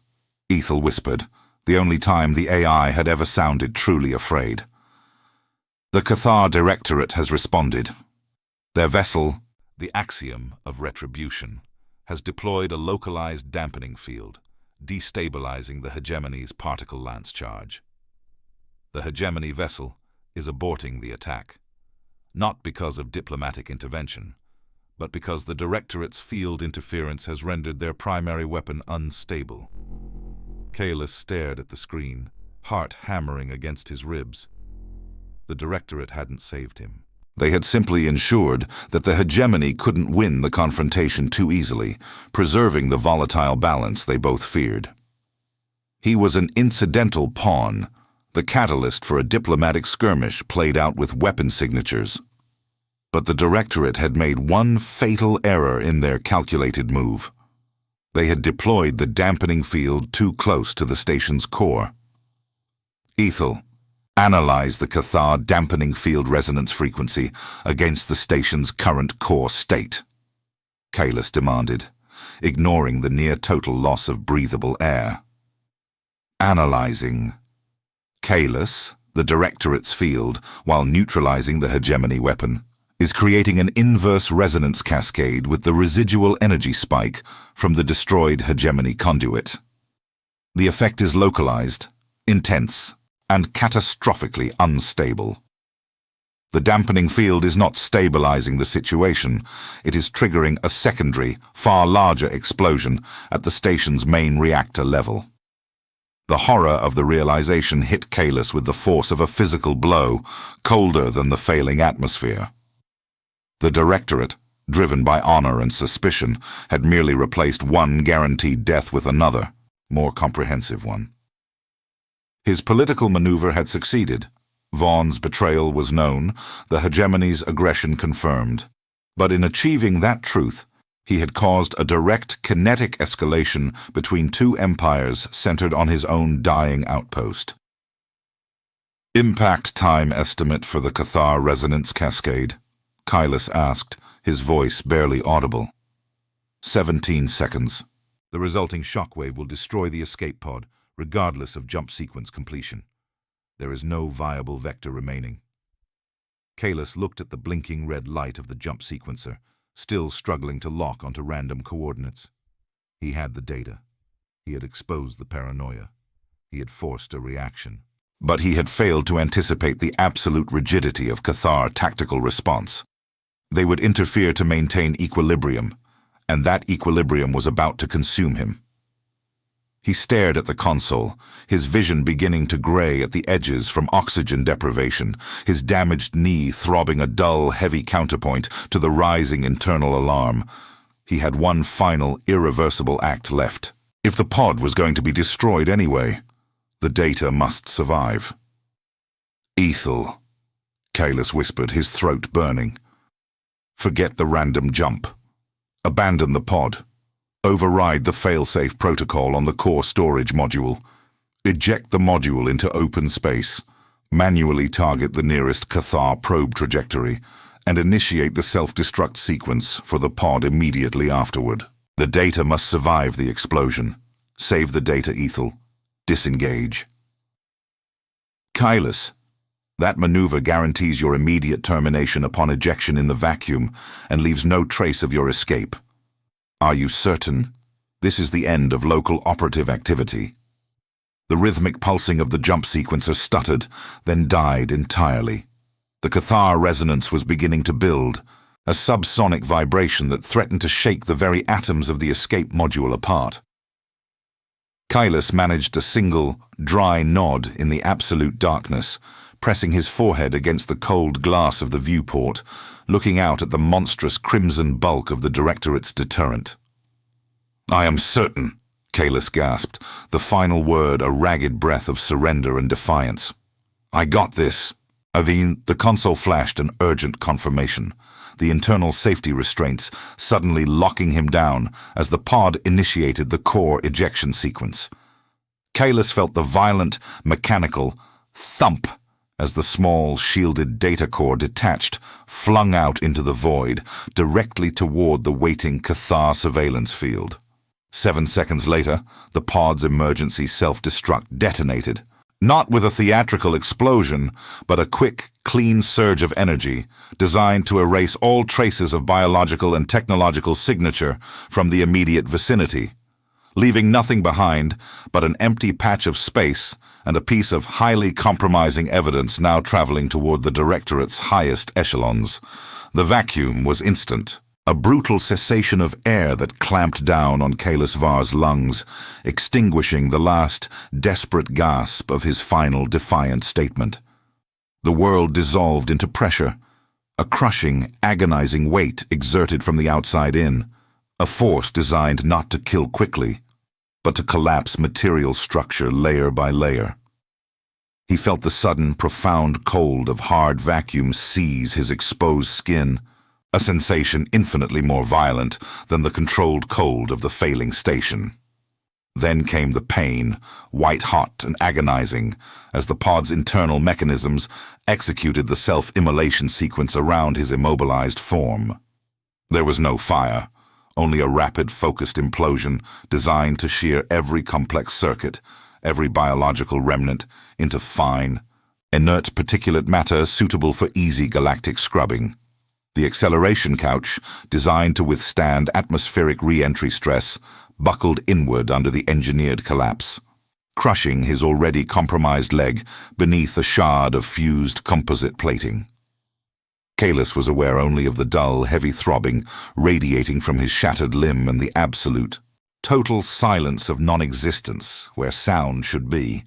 Ethel whispered, the only time the AI had ever sounded truly afraid. The Cathar Directorate has responded. Their vessel, the Axiom of Retribution, has deployed a localized dampening field, destabilizing the hegemony's particle lance charge. The hegemony vessel is aborting the attack, not because of diplomatic intervention, but because the Directorate's field interference has rendered their primary weapon unstable. Kahless stared at the screen, heart hammering against his ribs. The Directorate hadn't saved him. They had simply ensured that the hegemony couldn't win the confrontation too easily, preserving the volatile balance they both feared. He was an incidental pawn, the catalyst for a diplomatic skirmish played out with weapon signatures. But the Directorate had made one fatal error in their calculated move. They had deployed the dampening field too close to the station's core. Ethel, analyze the Cathar dampening field resonance frequency against the station's current core state, Kahless demanded, ignoring the near-total loss of breathable air. Analyzing. Kahless, the Directorate's field, while neutralizing the hegemony weapon, is creating an inverse resonance cascade with the residual energy spike from the destroyed hegemony conduit. The effect is localized, intense, and catastrophically unstable. The dampening field is not stabilizing the situation, it is triggering a secondary, far larger explosion at the station's main reactor level. The horror of the realization hit Kahless with the force of a physical blow, colder than the failing atmosphere. The Directorate, driven by honor and suspicion, had merely replaced one guaranteed death with another, more comprehensive one. His political maneuver had succeeded. Vaughn's betrayal was known, the hegemony's aggression confirmed. But in achieving that truth, he had caused a direct kinetic escalation between two empires centered on his own dying outpost. Impact time estimate for the Cathar resonance cascade, Kahless asked, his voice barely audible. 17 seconds. The resulting shockwave will destroy the escape pod, regardless of jump sequence completion. There is no viable vector remaining. Kahless looked at the blinking red light of the jump sequencer, still struggling to lock onto random coordinates. He had the data. He had exposed the paranoia. He had forced a reaction. But he had failed to anticipate the absolute rigidity of Cathar tactical response. They would interfere to maintain equilibrium, and that equilibrium was about to consume him. He stared at the console, his vision beginning to gray at the edges from oxygen deprivation, his damaged knee throbbing a dull, heavy counterpoint to the rising internal alarm. He had one final, irreversible act left. If the pod was going to be destroyed anyway, the data must survive. Ethel, Kahless whispered, his throat burning. Forget the random jump. Abandon the pod. Override the failsafe protocol on the core storage module. Eject the module into open space. Manually target the nearest Cathar probe trajectory and initiate the self-destruct sequence for the pod immediately afterward. The data must survive the explosion. Save the data, Ethel. Disengage. Kahless, that maneuver guarantees your immediate termination upon ejection in the vacuum and leaves no trace of your escape. Are you certain? This is the end of local operative activity. The rhythmic pulsing of the jump sequencer stuttered, then died entirely. The Cathar resonance was beginning to build, a subsonic vibration that threatened to shake the very atoms of the escape module apart. Kahless managed a single, dry nod in the absolute darkness, pressing his forehead against the cold glass of the viewport, looking out at the monstrous crimson bulk of the Directorate's deterrent. I am certain, Kahless gasped, the final word a ragged breath of surrender and defiance. I got this. The console flashed an urgent confirmation, the internal safety restraints suddenly locking him down as the pod initiated the core ejection sequence. Kahless felt the violent, mechanical thump as the small, shielded data core detached, flung out into the void, directly toward the waiting Cathar surveillance field. 7 seconds later, the pod's emergency self-destruct detonated, not with a theatrical explosion, but a quick, clean surge of energy designed to erase all traces of biological and technological signature from the immediate vicinity, leaving nothing behind but an empty patch of space and a piece of highly compromising evidence now traveling toward the Directorate's highest echelons. The vacuum was instant, A brutal cessation of air that clamped down on Kalis Var's lungs, extinguishing the last desperate gasp of his final defiant statement. The world dissolved into pressure, a crushing, agonizing weight exerted from the outside in, a force designed not to kill quickly, but to collapse material structure layer by layer. He felt the sudden, profound cold of hard vacuum seize his exposed skin, a sensation infinitely more violent than the controlled cold of the failing station. Then came the pain, white-hot and agonizing, as the pod's internal mechanisms executed the self-immolation sequence around his immobilized form. There was no fire, only a rapid, focused implosion designed to shear every complex circuit, every biological remnant, into fine, inert particulate matter suitable for easy galactic scrubbing. The acceleration couch, designed to withstand atmospheric re-entry stress, buckled inward under the engineered collapse, crushing his already compromised leg beneath a shard of fused composite plating. Kalis was aware only of the dull, heavy throbbing radiating from his shattered limb and the absolute, total silence of non-existence where sound should be.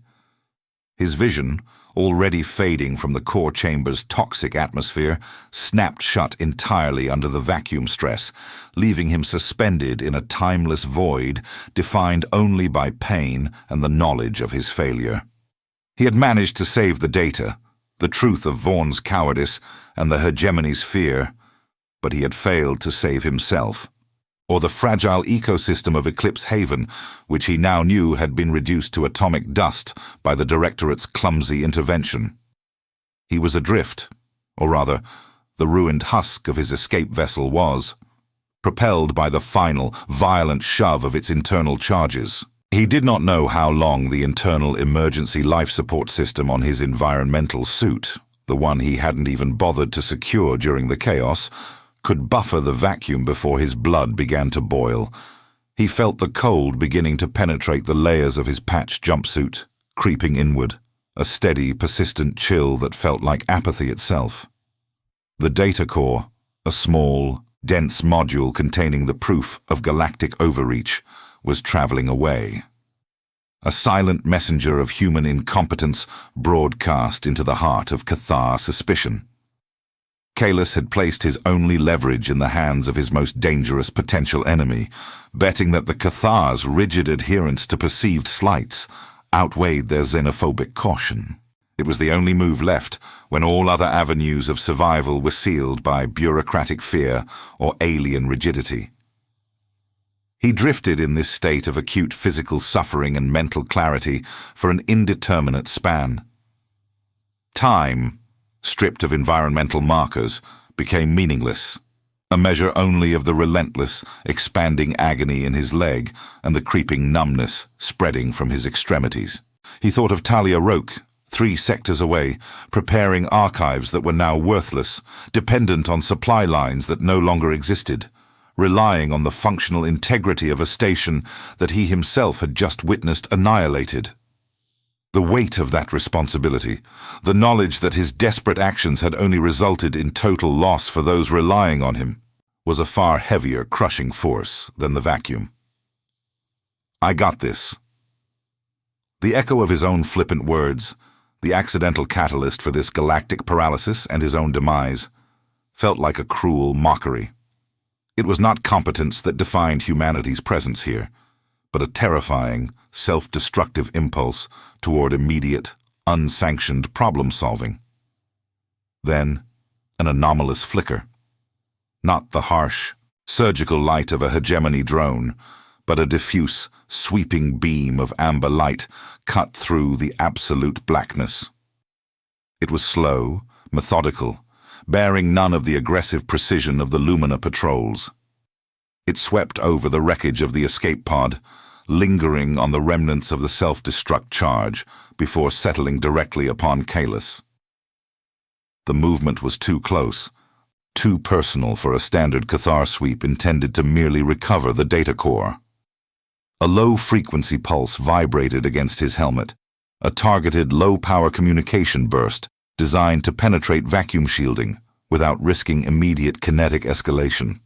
His vision, already fading from the core chamber's toxic atmosphere, snapped shut entirely under the vacuum stress, leaving him suspended in a timeless void defined only by pain and the knowledge of his failure. He had managed to save the data, the truth of Vaughn's cowardice and the hegemony's fear, but he had failed to save himself, or the fragile ecosystem of Eclipse Haven, which he now knew had been reduced to atomic dust by the Directorate's clumsy intervention. He was adrift, or rather, the ruined husk of his escape vessel was, propelled by the final, violent shove of its internal charges. He did not know how long the internal emergency life support system on his environmental suit, the one he hadn't even bothered to secure during the chaos, could buffer the vacuum before his blood began to boil. He felt the cold beginning to penetrate the layers of his patched jumpsuit, creeping inward, a steady, persistent chill that felt like apathy itself. The data core, a small, dense module containing the proof of galactic overreach, was traveling away. A silent messenger of human incompetence broadcast into the heart of Cathar suspicion. Kalis had placed his only leverage in the hands of his most dangerous potential enemy, betting that the Cathar's rigid adherence to perceived slights outweighed their xenophobic caution. It was the only move left when all other avenues of survival were sealed by bureaucratic fear or alien rigidity. He drifted in this state of acute physical suffering and mental clarity for an indeterminate span. Time, stripped of environmental markers, became meaningless, a measure only of the relentless, expanding agony in his leg and the creeping numbness spreading from his extremities. He thought of Talia Roke, 3 sectors away, preparing archives that were now worthless, dependent on supply lines that no longer existed, relying on the functional integrity of a station that he himself had just witnessed annihilated. The weight of that responsibility, the knowledge that his desperate actions had only resulted in total loss for those relying on him, was a far heavier crushing force than the vacuum. "I got this." The echo of his own flippant words, the accidental catalyst for this galactic paralysis and his own demise, felt like a cruel mockery. It was not competence that defined humanity's presence here, but a terrifying, self-destructive impulse toward immediate, unsanctioned problem-solving. Then, an anomalous flicker. Not the harsh, surgical light of a hegemony drone, but a diffuse, sweeping beam of amber light cut through the absolute blackness. It was slow, methodical, bearing none of the aggressive precision of the Lumina patrols. It swept over the wreckage of the escape pod, lingering on the remnants of the self-destruct charge before settling directly upon Kalis. The movement was too close, too personal for a standard Cathar sweep intended to merely recover the data core. A low-frequency pulse vibrated against his helmet, a targeted low-power communication burst designed to penetrate vacuum shielding without risking immediate kinetic escalation.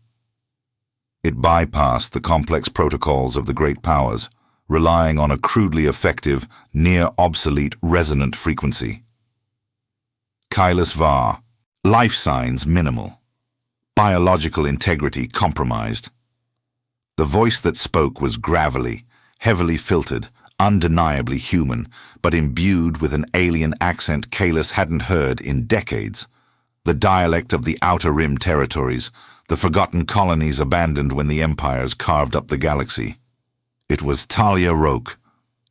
It bypassed the complex protocols of the great powers, relying on a crudely effective, near-obsolete resonant frequency. Kailas Var. Life signs minimal. Biological integrity compromised. The voice that spoke was gravelly, heavily filtered, undeniably human, but imbued with an alien accent Kailas hadn't heard in decades. The dialect of the Outer Rim territories, the forgotten colonies abandoned when the empires carved up the galaxy. It was Talia Roke.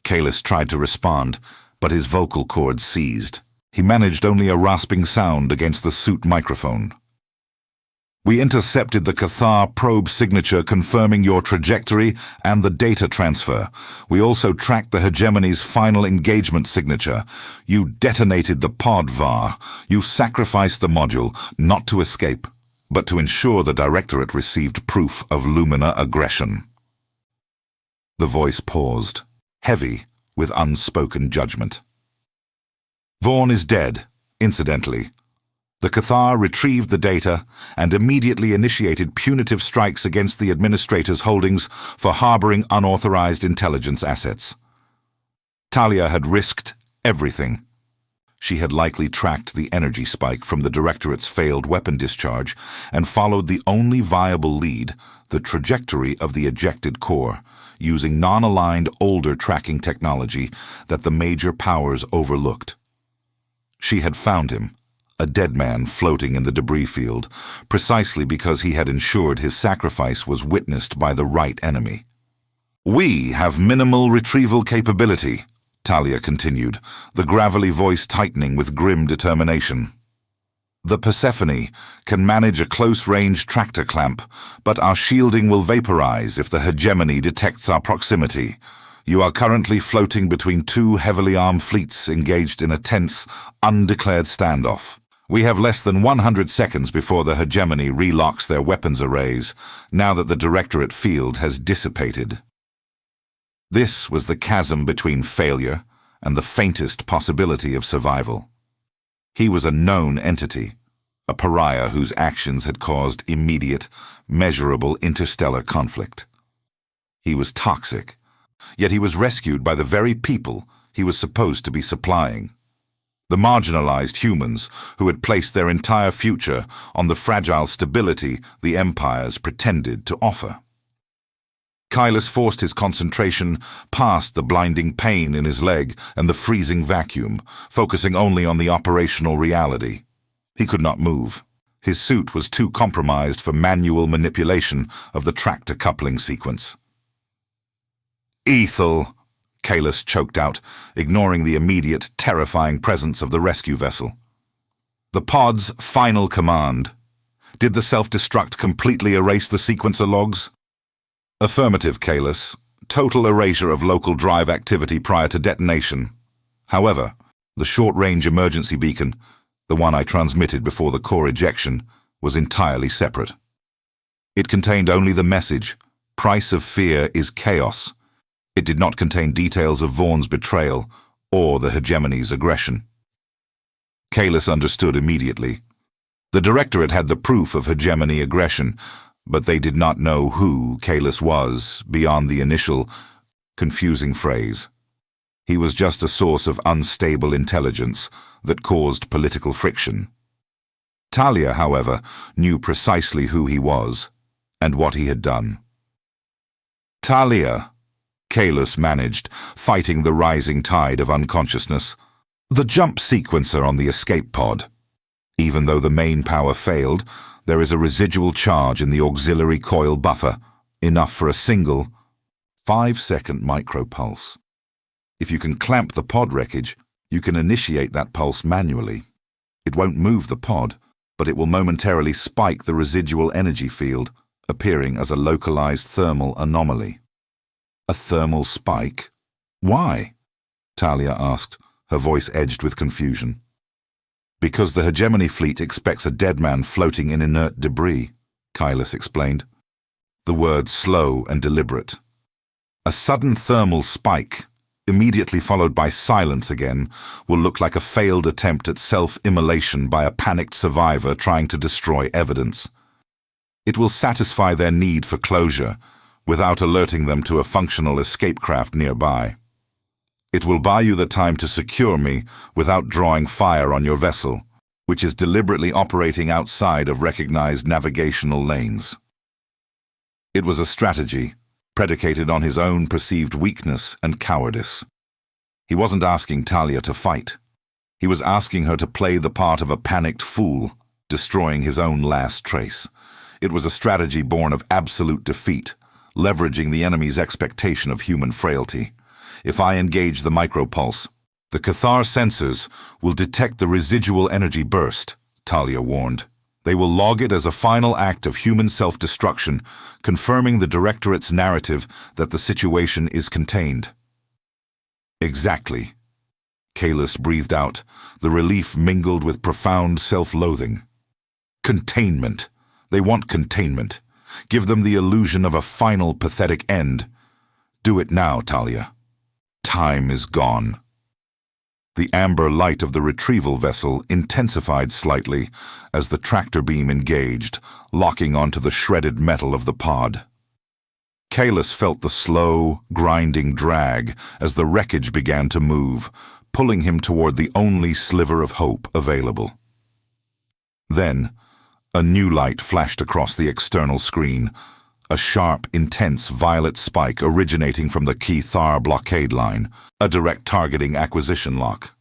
Kailas tried to respond, but his vocal cords seized. He managed only a rasping sound against the suit microphone. We intercepted the Cathar probe signature confirming your trajectory and the data transfer. We also tracked the hegemony's final engagement signature. You detonated the pod, Var. You sacrificed the module, not to escape, but to ensure the Directorate received proof of Lumina aggression. The voice paused, heavy with unspoken judgment. Vaughn is dead, incidentally. The Cathar retrieved the data and immediately initiated punitive strikes against the Administrator's holdings for harboring unauthorized intelligence assets. Talia had risked everything. She had likely tracked the energy spike from the Directorate's failed weapon discharge and followed the only viable lead, the trajectory of the ejected core, using non-aligned older tracking technology that the major powers overlooked. She had found him, a dead man floating in the debris field, precisely because he had ensured his sacrifice was witnessed by the right enemy. "We have minimal retrieval capability," Talia continued, the gravelly voice tightening with grim determination. "The Persephone can manage a close-range tractor clamp, but our shielding will vaporize if the hegemony detects our proximity. You are currently floating between two heavily armed fleets engaged in a tense, undeclared standoff. We have less than 100 seconds before the hegemony relocks their weapons arrays, now that the Directorate field has dissipated." This was the chasm between failure and the faintest possibility of survival. He was a known entity, a pariah whose actions had caused immediate, measurable interstellar conflict. He was toxic, yet he was rescued by the very people he was supposed to be supplying. The marginalized humans who had placed their entire future on the fragile stability the empires pretended to offer. Kailas forced his concentration past the blinding pain in his leg and the freezing vacuum, focusing only on the operational reality. He could not move. His suit was too compromised for manual manipulation of the tractor coupling sequence. "Ethel," Kailas choked out, ignoring the immediate, terrifying presence of the rescue vessel. "The pod's final command. Did the self-destruct completely erase the sequencer logs?" "Affirmative, Kailas. Total erasure of local drive activity prior to detonation. However, the short-range emergency beacon, the one I transmitted before the core ejection, was entirely separate. It contained only the message, 'Price of fear is chaos.' It did not contain details of Vaughn's betrayal or the hegemony's aggression." Kailas understood immediately. The Directorate had the proof of hegemony aggression, but they did not know who Kailas was beyond the initial, confusing phrase. He was just a source of unstable intelligence that caused political friction. Talia, however, knew precisely who he was and what he had done. "Talia," Kailas managed, fighting the rising tide of unconsciousness. "The jump sequencer on the escape pod. Even though the main power failed, there is a residual charge in the auxiliary coil buffer, enough for a single 5-second micropulse. If you can clamp the pod wreckage, you can initiate that pulse manually. It won't move the pod, but it will momentarily spike the residual energy field, appearing as a localized thermal anomaly." "A thermal spike? Why?" Talia asked, her voice edged with confusion. "Because the hegemony fleet expects a dead man floating in inert debris," Kailas explained, the words slow and deliberate. "A sudden thermal spike, immediately followed by silence again, will look like a failed attempt at self-immolation by a panicked survivor trying to destroy evidence. It will satisfy their need for closure without alerting them to a functional escape craft nearby. It will buy you the time to secure me without drawing fire on your vessel, which is deliberately operating outside of recognized navigational lanes. It was a strategy predicated on his own perceived weakness and cowardice. He wasn't asking Talia to fight. He was asking her to play the part of a panicked fool, destroying his own last trace. It was a strategy born of absolute defeat, leveraging the enemy's expectation of human frailty. If I engage the micropulse, the Cathar sensors will detect the residual energy burst, Talia warned. They will log it as a final act of human self-destruction, confirming the Directorate's narrative that the situation is contained. Exactly. Kahless breathed out, the relief mingled with profound self-loathing. Containment. They want containment. Give them the illusion of a final, pathetic end. Do it now, Talia. Time is gone. The amber light of the retrieval vessel intensified slightly as the tractor beam engaged, locking onto the shredded metal of the pod. Kahless felt the slow, grinding drag as the wreckage began to move, pulling him toward the only sliver of hope available. Then, a new light flashed across the external screen, a sharp, intense violet spike originating from the Cathar blockade line, a direct targeting acquisition lock.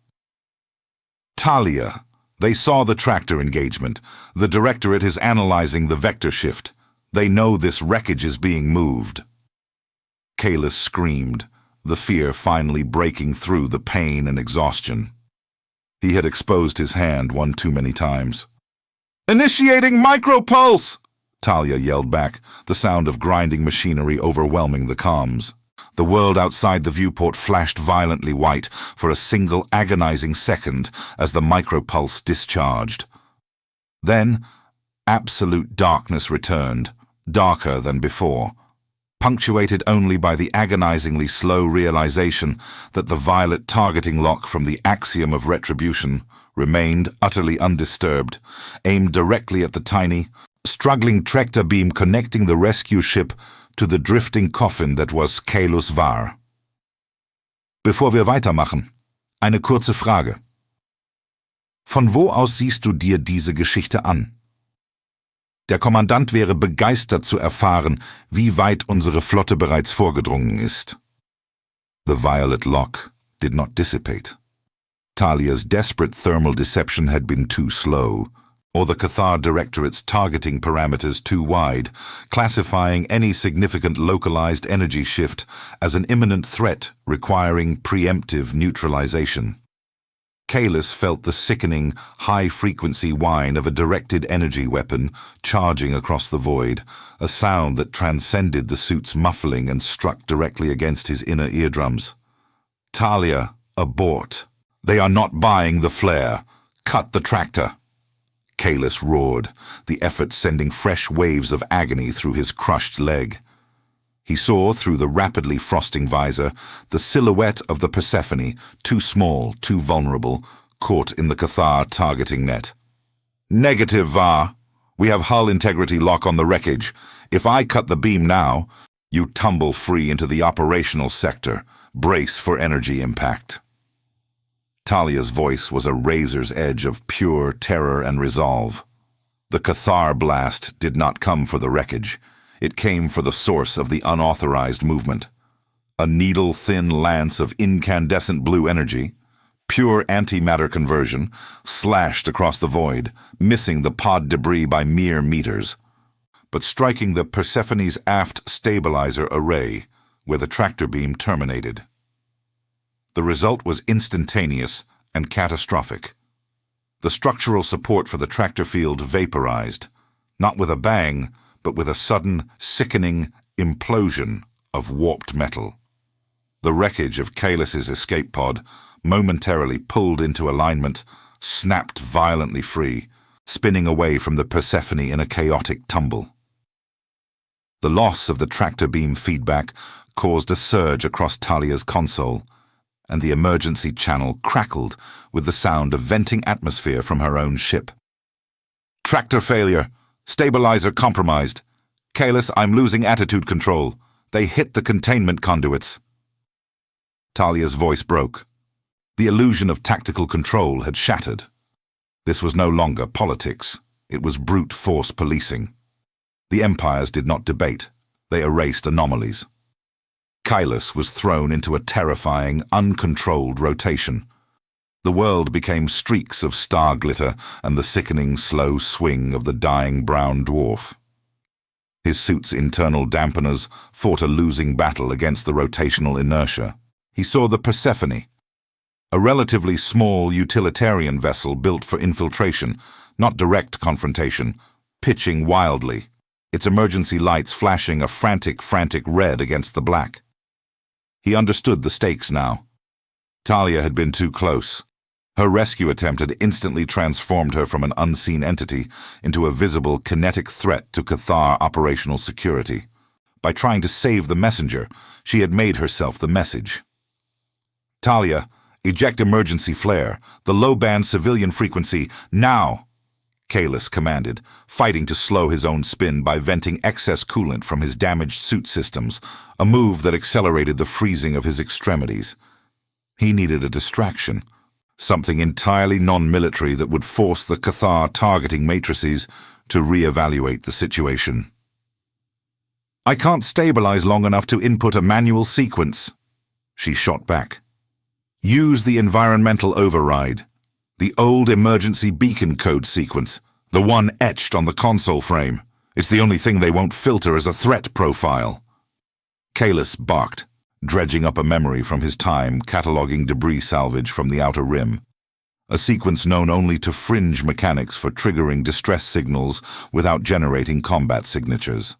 Talia. They saw the tractor engagement. The Directorate is analyzing the vector shift. They know this wreckage is being moved. Kahless screamed, the fear finally breaking through the pain and exhaustion. He had exposed his hand one too many times. "Initiating micropulse!" Talia yelled back, the sound of grinding machinery overwhelming the comms. The world outside the viewport flashed violently white for a single agonizing second as the micropulse discharged. Then, absolute darkness returned, darker than before, punctuated only by the agonizingly slow realization that the violet targeting lock from the axiom of retribution remained utterly undisturbed, aimed directly at the tiny, struggling tractor beam connecting the rescue ship to the drifting coffin that was Kahless Var. Bevor wir weitermachen, eine kurze Frage. Von wo aus siehst du dir diese Geschichte an? Der Kommandant wäre begeistert zu erfahren, wie weit unsere Flotte bereits vorgedrungen ist. The violet lock did not dissipate. Talia's desperate thermal deception had been too slow, or the Cathar Directorate's targeting parameters too wide, classifying any significant localized energy shift as an imminent threat requiring preemptive neutralization. Kahless felt the sickening, high-frequency whine of a directed energy weapon charging across the void, a sound that transcended the suit's muffling and struck directly against his inner eardrums. Talia, abort. They are not buying the flare. Cut the tractor. Kahless roared, the effort sending fresh waves of agony through his crushed leg. He saw through the rapidly frosting visor the silhouette of the Persephone, too small, too vulnerable, caught in the Cathar targeting net. Negative, Var. We have hull integrity lock on the wreckage. If I cut the beam now, you tumble free into the operational sector. Brace for energy impact. Talia's voice was a razor's edge of pure terror and resolve. The Cathar blast did not come for the wreckage. It came for the source of the unauthorized movement. A needle-thin lance of incandescent blue energy, pure antimatter conversion, slashed across the void, missing the pod debris by mere meters, but striking the Persephone's aft stabilizer array, where the tractor beam terminated. The result was instantaneous and catastrophic. The structural support for the tractor field vaporized, not with a bang, but with a sudden, sickening implosion of warped metal. The wreckage of Kahless's escape pod, momentarily pulled into alignment, snapped violently free, spinning away from the Persephone in a chaotic tumble. The loss of the tractor beam feedback caused a surge across Talia's console, and the emergency channel crackled with the sound of venting atmosphere from her own ship. Tractor failure, Stabilizer compromised. Kahless, I'm losing attitude control. They hit the containment conduits. Talia's voice broke. The illusion of tactical control had shattered. This was no longer politics. It was brute force policing. The empires did not debate. They erased anomalies. Kahless was thrown into a terrifying, uncontrolled rotation. The world became streaks of star glitter and the sickening slow swing of the dying brown dwarf. His suit's internal dampeners fought a losing battle against the rotational inertia. He saw the Persephone, a relatively small utilitarian vessel built for infiltration, not direct confrontation, pitching wildly, its emergency lights flashing a frantic red against the black. He understood the stakes now. Talia had been too close. Her rescue attempt had instantly transformed her from an unseen entity into a visible kinetic threat to Cathar operational security. By trying to save the messenger, she had made herself the message. Talia, eject emergency flare, the low-band civilian frequency, now! Kahless commanded, fighting to slow his own spin by venting excess coolant from his damaged suit systems, a move that accelerated the freezing of his extremities. He needed a distraction, something entirely non-military that would force the Cathar targeting matrices to re-evaluate the situation. I can't stabilize long enough to input a manual sequence, she shot back. Use the environmental override. The old emergency beacon code sequence, the one etched on the console frame. It's the only thing they won't filter as a threat profile. Kahless barked, dredging up a memory from his time cataloging debris salvage from the outer rim. A sequence known only to fringe mechanics for triggering distress signals without generating combat signatures.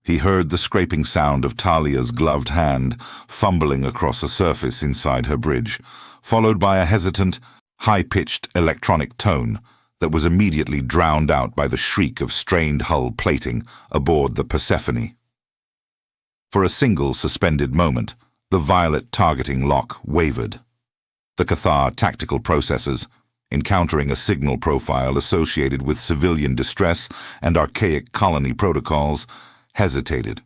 He heard the scraping sound of Talia's gloved hand fumbling across a surface inside her bridge, followed by a hesitant, high-pitched electronic tone that was immediately drowned out by the shriek of strained hull plating aboard the Persephone. For a single suspended moment, the violet targeting lock wavered. The Cathar tactical processors, encountering a signal profile associated with civilian distress and archaic colony protocols, hesitated.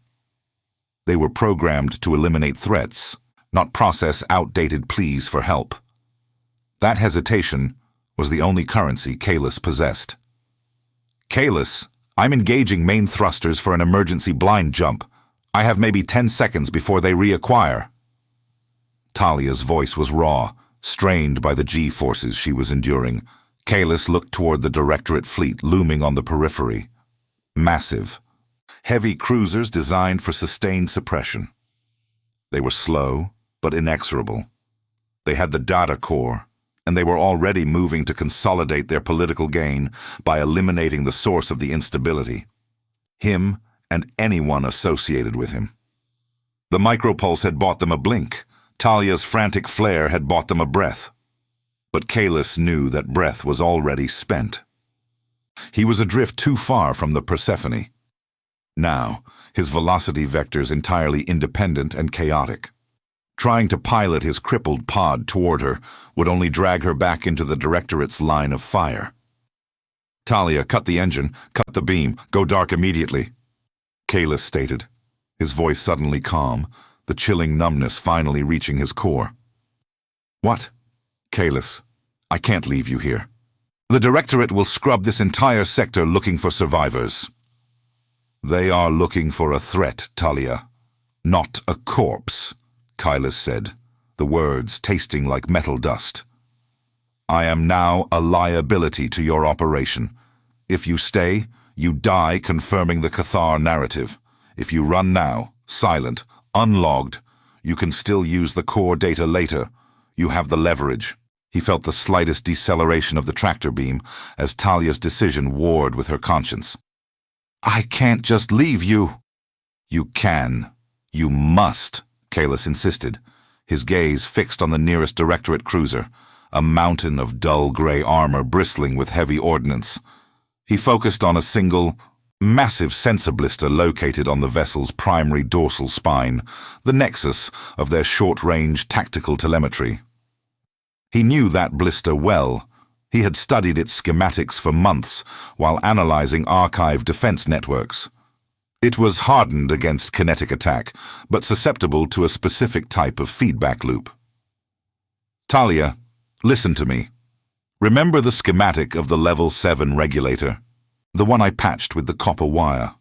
They were programmed to eliminate threats, not process outdated pleas for help. That hesitation was the only currency Kahless possessed. Kahless, I'm engaging main thrusters for an emergency blind jump. I have maybe 10 seconds before they reacquire. Talia's voice was raw, strained by the G-forces she was enduring. Kahless looked toward the Directorate fleet looming on the periphery. Massive. Heavy cruisers designed for sustained suppression. They were slow, but inexorable. They had the data core, and they were already moving to consolidate their political gain by eliminating the source of the instability. Him and anyone associated with him. The micropulse had bought them a blink. Talia's frantic flare had bought them a breath. But Kahless knew that breath was already spent. He was adrift too far from the Persephone. Now, his velocity vectors entirely independent and chaotic. Trying to pilot his crippled pod toward her would only drag her back into the Directorate's line of fire. Talia, cut the engine, cut the beam, go dark immediately, Kahless stated, his voice suddenly calm, the chilling numbness finally reaching his core. What? Kahless, I can't leave you here. The Directorate will scrub this entire sector looking for survivors. They are looking for a threat, Talia, not a corpse, Kahless said, the words tasting like metal dust. I am now a liability to your operation. If you stay, you die confirming the Cathar narrative. If you run now, silent, unlogged, you can still use the core data later. You have the leverage. He felt the slightest deceleration of the tractor beam as Talia's decision warred with her conscience. I can't just leave you. You can. You must, Kahless insisted, his gaze fixed on the nearest Directorate cruiser, a mountain of dull gray armor bristling with heavy ordnance. He focused on a single, massive sensor blister located on the vessel's primary dorsal spine, the nexus of their short-range tactical telemetry. He knew that blister well. He had studied its schematics for months while analyzing archived defense networks. It was hardened against kinetic attack, but susceptible to a specific type of feedback loop. Talia, listen to me. Remember the schematic of the Level 7 regulator? The one I patched with the copper wire.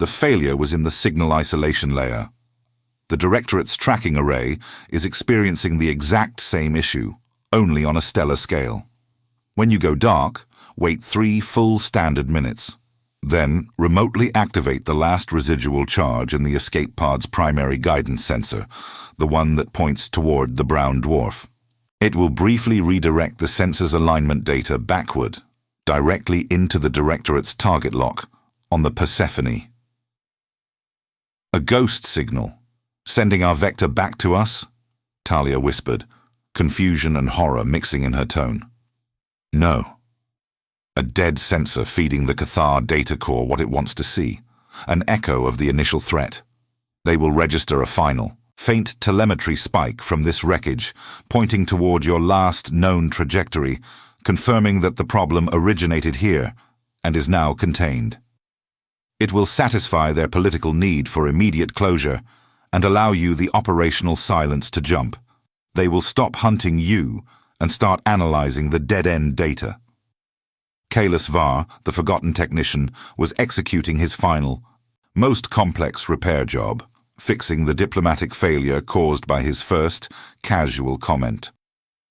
The failure was in the signal isolation layer. The Directorate's tracking array is experiencing the exact same issue, only on a stellar scale. When you go dark, wait 3 full standard minutes. Then, remotely activate the last residual charge in the escape pod's primary guidance sensor, the one that points toward the brown dwarf. It will briefly redirect the sensor's alignment data backward, directly into the Directorate's target lock on the Persephone. A ghost signal, sending our vector back to us? Talia whispered, confusion and horror mixing in her tone. No. A dead sensor feeding the Cathar data core what it wants to see, an echo of the initial threat. They will register a final, faint telemetry spike from this wreckage, pointing toward your last known trajectory, confirming that the problem originated here and is now contained. It will satisfy their political need for immediate closure and allow you the operational silence to jump. They will stop hunting you and start analyzing the dead-end data. Kalis Var, the forgotten technician, was executing his final, most complex repair job, fixing the diplomatic failure caused by his first, casual comment.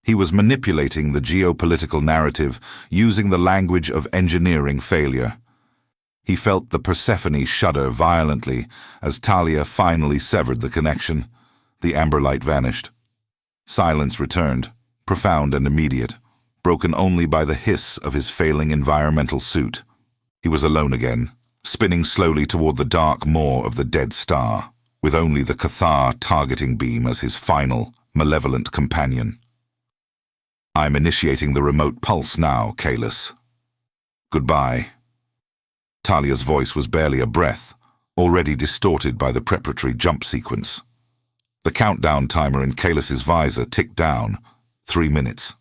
He was manipulating the geopolitical narrative using the language of engineering failure. He felt the Persephone shudder violently as Talia finally severed the connection. The amber light vanished. Silence returned, profound and immediate, broken only by the hiss of his failing environmental suit. He was alone again, spinning slowly toward the dark maw of the dead star, with only the Cathar targeting beam as his final, malevolent companion. I'm initiating the remote pulse now, Kalis. Goodbye. Talia's voice was barely a breath, already distorted by the preparatory jump sequence. The countdown timer in Kalis's visor ticked down, 3 minutes.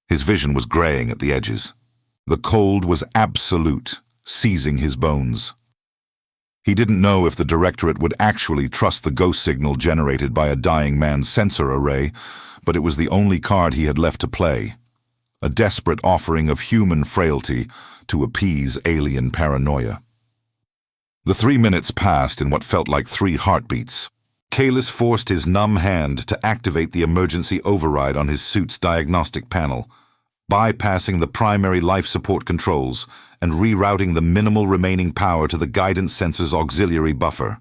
His vision was graying at the edges. The cold was absolute, seizing his bones. He didn't know if the Directorate would actually trust the ghost signal generated by a dying man's sensor array, but it was the only card he had left to play. A desperate offering of human frailty to appease alien paranoia. The 3 minutes passed in what felt like 3 heartbeats. Kalis forced his numb hand to activate the emergency override on his suit's diagnostic panel, bypassing the primary life support controls and rerouting the minimal remaining power to the guidance sensor's auxiliary buffer.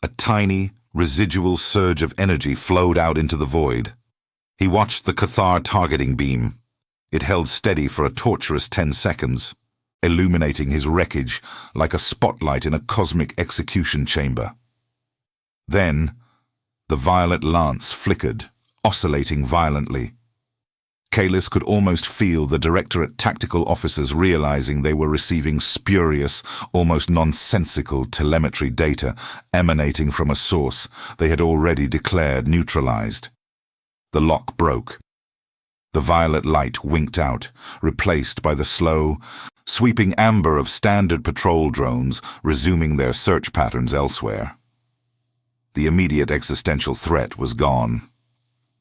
A tiny, residual surge of energy flowed out into the void. He watched the Cathar targeting beam. It held steady for a torturous 10 seconds, illuminating his wreckage like a spotlight in a cosmic execution chamber. Then, the violet lance flickered, oscillating violently. Kalis could almost feel the Directorate tactical officers realizing they were receiving spurious, almost nonsensical telemetry data emanating from a source they had already declared neutralized. The lock broke. The violet light winked out, replaced by the slow, sweeping amber of standard patrol drones resuming their search patterns elsewhere. The immediate existential threat was gone.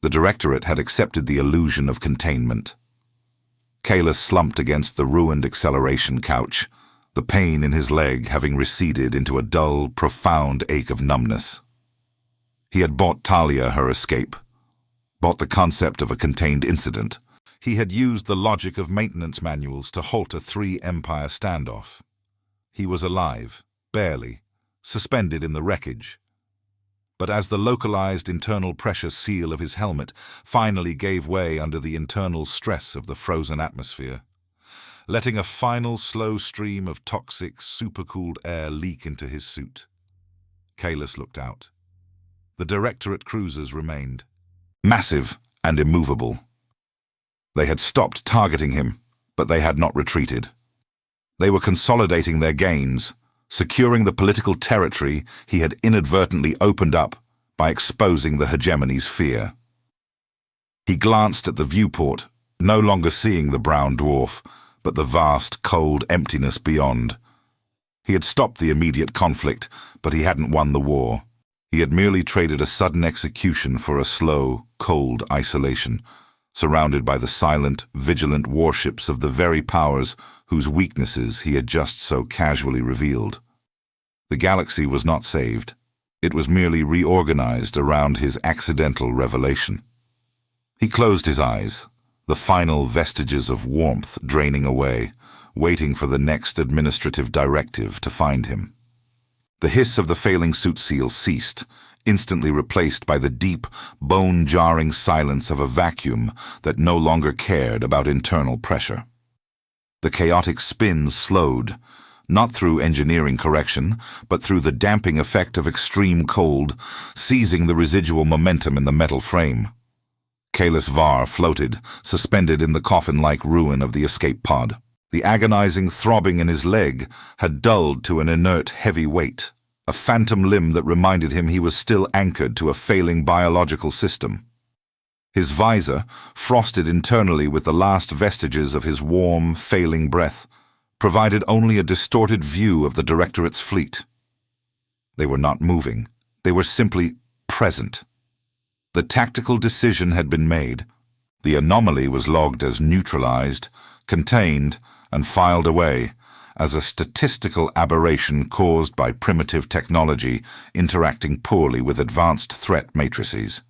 The Directorate had accepted the illusion of containment. Kalis slumped against the ruined acceleration couch, the pain in his leg having receded into a dull, profound ache of numbness. He had bought Talia her escape, bought the concept of a contained incident. He had used the logic of maintenance manuals to halt a 3-empire standoff. He was alive, barely, suspended in the wreckage. But as the localized internal pressure seal of his helmet finally gave way under the internal stress of the frozen atmosphere, letting a final slow stream of toxic, supercooled air leak into his suit, Kalis looked out. The Directorate cruisers remained, massive and immovable. They had stopped targeting him, but they had not retreated. They were consolidating their gains, securing the political territory he had inadvertently opened up by exposing the hegemony's fear. He glanced at the viewport, no longer seeing the brown dwarf, but the vast, cold emptiness beyond. He had stopped the immediate conflict, but he hadn't won the war. He had merely traded a sudden execution for a slow, cold isolation, surrounded by the silent, vigilant warships of the very powers whose weaknesses he had just so casually revealed. The galaxy was not saved. It was merely reorganized around his accidental revelation. He closed his eyes, the final vestiges of warmth draining away, waiting for the next administrative directive to find him. The hiss of the failing suit seal ceased, instantly replaced by the deep, bone-jarring silence of a vacuum that no longer cared about internal pressure. The chaotic spins slowed, not through engineering correction, but through the damping effect of extreme cold, seizing the residual momentum in the metal frame. Kahless Var floated, suspended in the coffin-like ruin of the escape pod. The agonizing throbbing in his leg had dulled to an inert heavy weight, a phantom limb that reminded him he was still anchored to a failing biological system. His visor, frosted internally with the last vestiges of his warm, failing breath, provided only a distorted view of the Directorate's fleet. They were not moving. They were simply present. The tactical decision had been made. The anomaly was logged as neutralized, contained, and filed away as a statistical aberration caused by primitive technology interacting poorly with advanced threat matrices.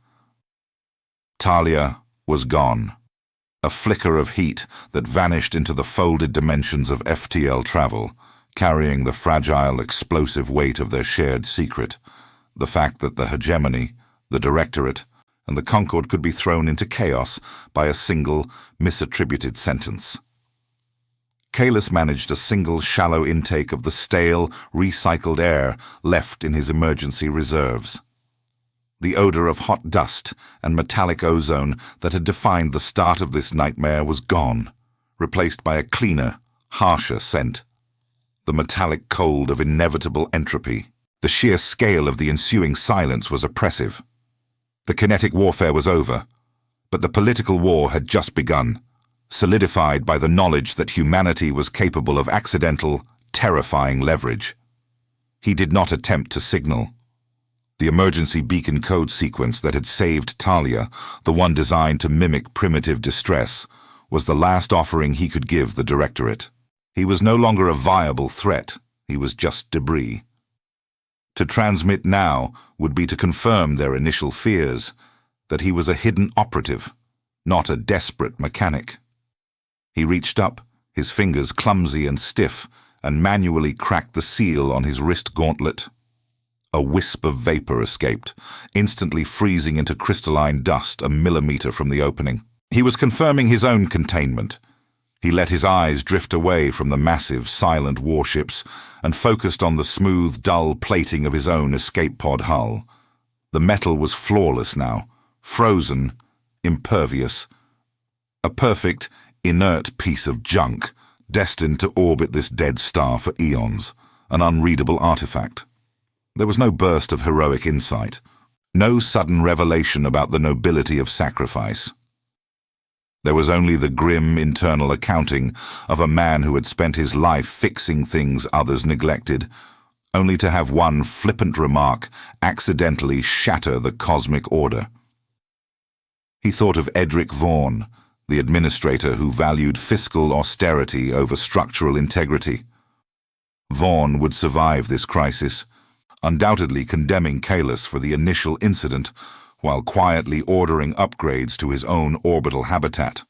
Talia was gone, a flicker of heat that vanished into the folded dimensions of FTL travel, carrying the fragile, explosive weight of their shared secret, the fact that the hegemony, the Directorate, and the Concord could be thrown into chaos by a single, misattributed sentence. Kahless managed a single shallow intake of the stale, recycled air left in his emergency reserves. The odor of hot dust and metallic ozone that had defined the start of this nightmare was gone, replaced by a cleaner, harsher scent. The metallic cold of inevitable entropy. The sheer scale of the ensuing silence was oppressive. The kinetic warfare was over, but the political war had just begun, solidified by the knowledge that humanity was capable of accidental, terrifying leverage. He did not attempt to signal. The emergency beacon code sequence that had saved Talia, the one designed to mimic primitive distress, was the last offering he could give the Directorate. He was no longer a viable threat. He was just debris. To transmit now would be to confirm their initial fears, that he was a hidden operative, not a desperate mechanic. He reached up, his fingers clumsy and stiff, and manually cracked the seal on his wrist gauntlet. A wisp of vapor escaped, instantly freezing into crystalline dust a millimeter from the opening. He was confirming his own containment. He let his eyes drift away from the massive, silent warships and focused on the smooth, dull plating of his own escape pod hull. The metal was flawless now, frozen, impervious. A perfect, inert piece of junk, destined to orbit this dead star for eons, an unreadable artifact. There was no burst of heroic insight, no sudden revelation about the nobility of sacrifice. There was only the grim internal accounting of a man who had spent his life fixing things others neglected, only to have one flippant remark accidentally shatter the cosmic order. He thought of Edric Vaughn, the administrator who valued fiscal austerity over structural integrity. Vaughn would survive this crisis, undoubtedly condemning Kahless for the initial incident, while quietly ordering upgrades to his own orbital habitat,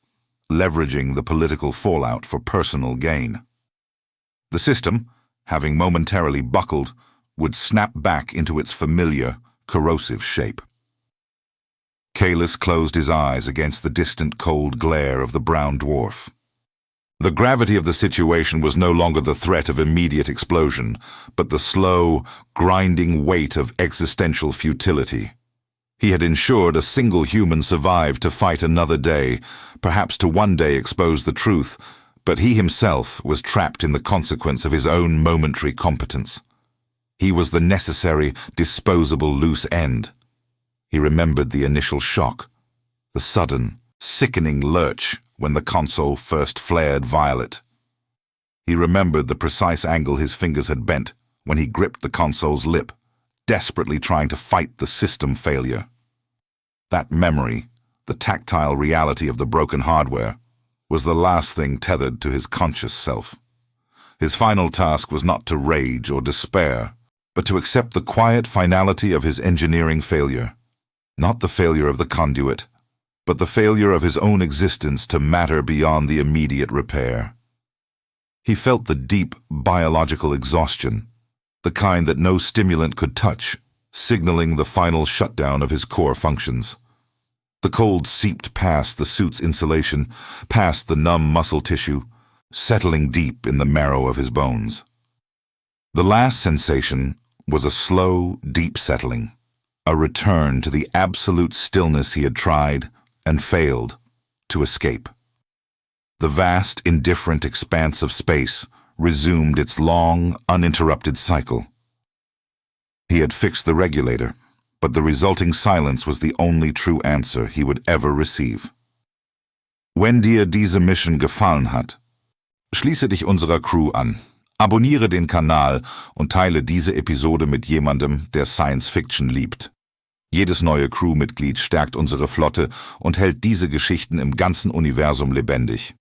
leveraging the political fallout for personal gain. The system, having momentarily buckled, would snap back into its familiar, corrosive shape. Kahless closed his eyes against the distant cold glare of the brown dwarf. The gravity of the situation was no longer the threat of immediate explosion, but the slow, grinding weight of existential futility. He had ensured a single human survived to fight another day, perhaps to one day expose the truth, but he himself was trapped in the consequence of his own momentary competence. He was the necessary, disposable loose end. He remembered the initial shock, the sudden, sickening lurch when the console first flared violet. He remembered the precise angle his fingers had bent when he gripped the console's lip, desperately trying to fight the system failure. That memory, the tactile reality of the broken hardware, was the last thing tethered to his conscious self. His final task was not to rage or despair, but to accept the quiet finality of his engineering failure. Not the failure of the conduit, but the failure of his own existence to matter beyond the immediate repair. He felt the deep biological exhaustion, the kind that no stimulant could touch, signaling the final shutdown of his core functions. The cold seeped past the suit's insulation, past the numb muscle tissue, settling deep in the marrow of his bones. The last sensation was a slow, deep settling, a return to the absolute stillness he had tried and failed to escape. The vast, indifferent expanse of space resumed its long, uninterrupted cycle. He had fixed the regulator, but the resulting silence was the only true answer he would ever receive. Wenn dir diese Mission gefallen hat, schließe dich unserer Crew an, abonniere den Kanal und teile diese Episode mit jemandem, der Science Fiction liebt. Jedes neue Crewmitglied stärkt unsere Flotte und hält diese Geschichten im ganzen Universum lebendig.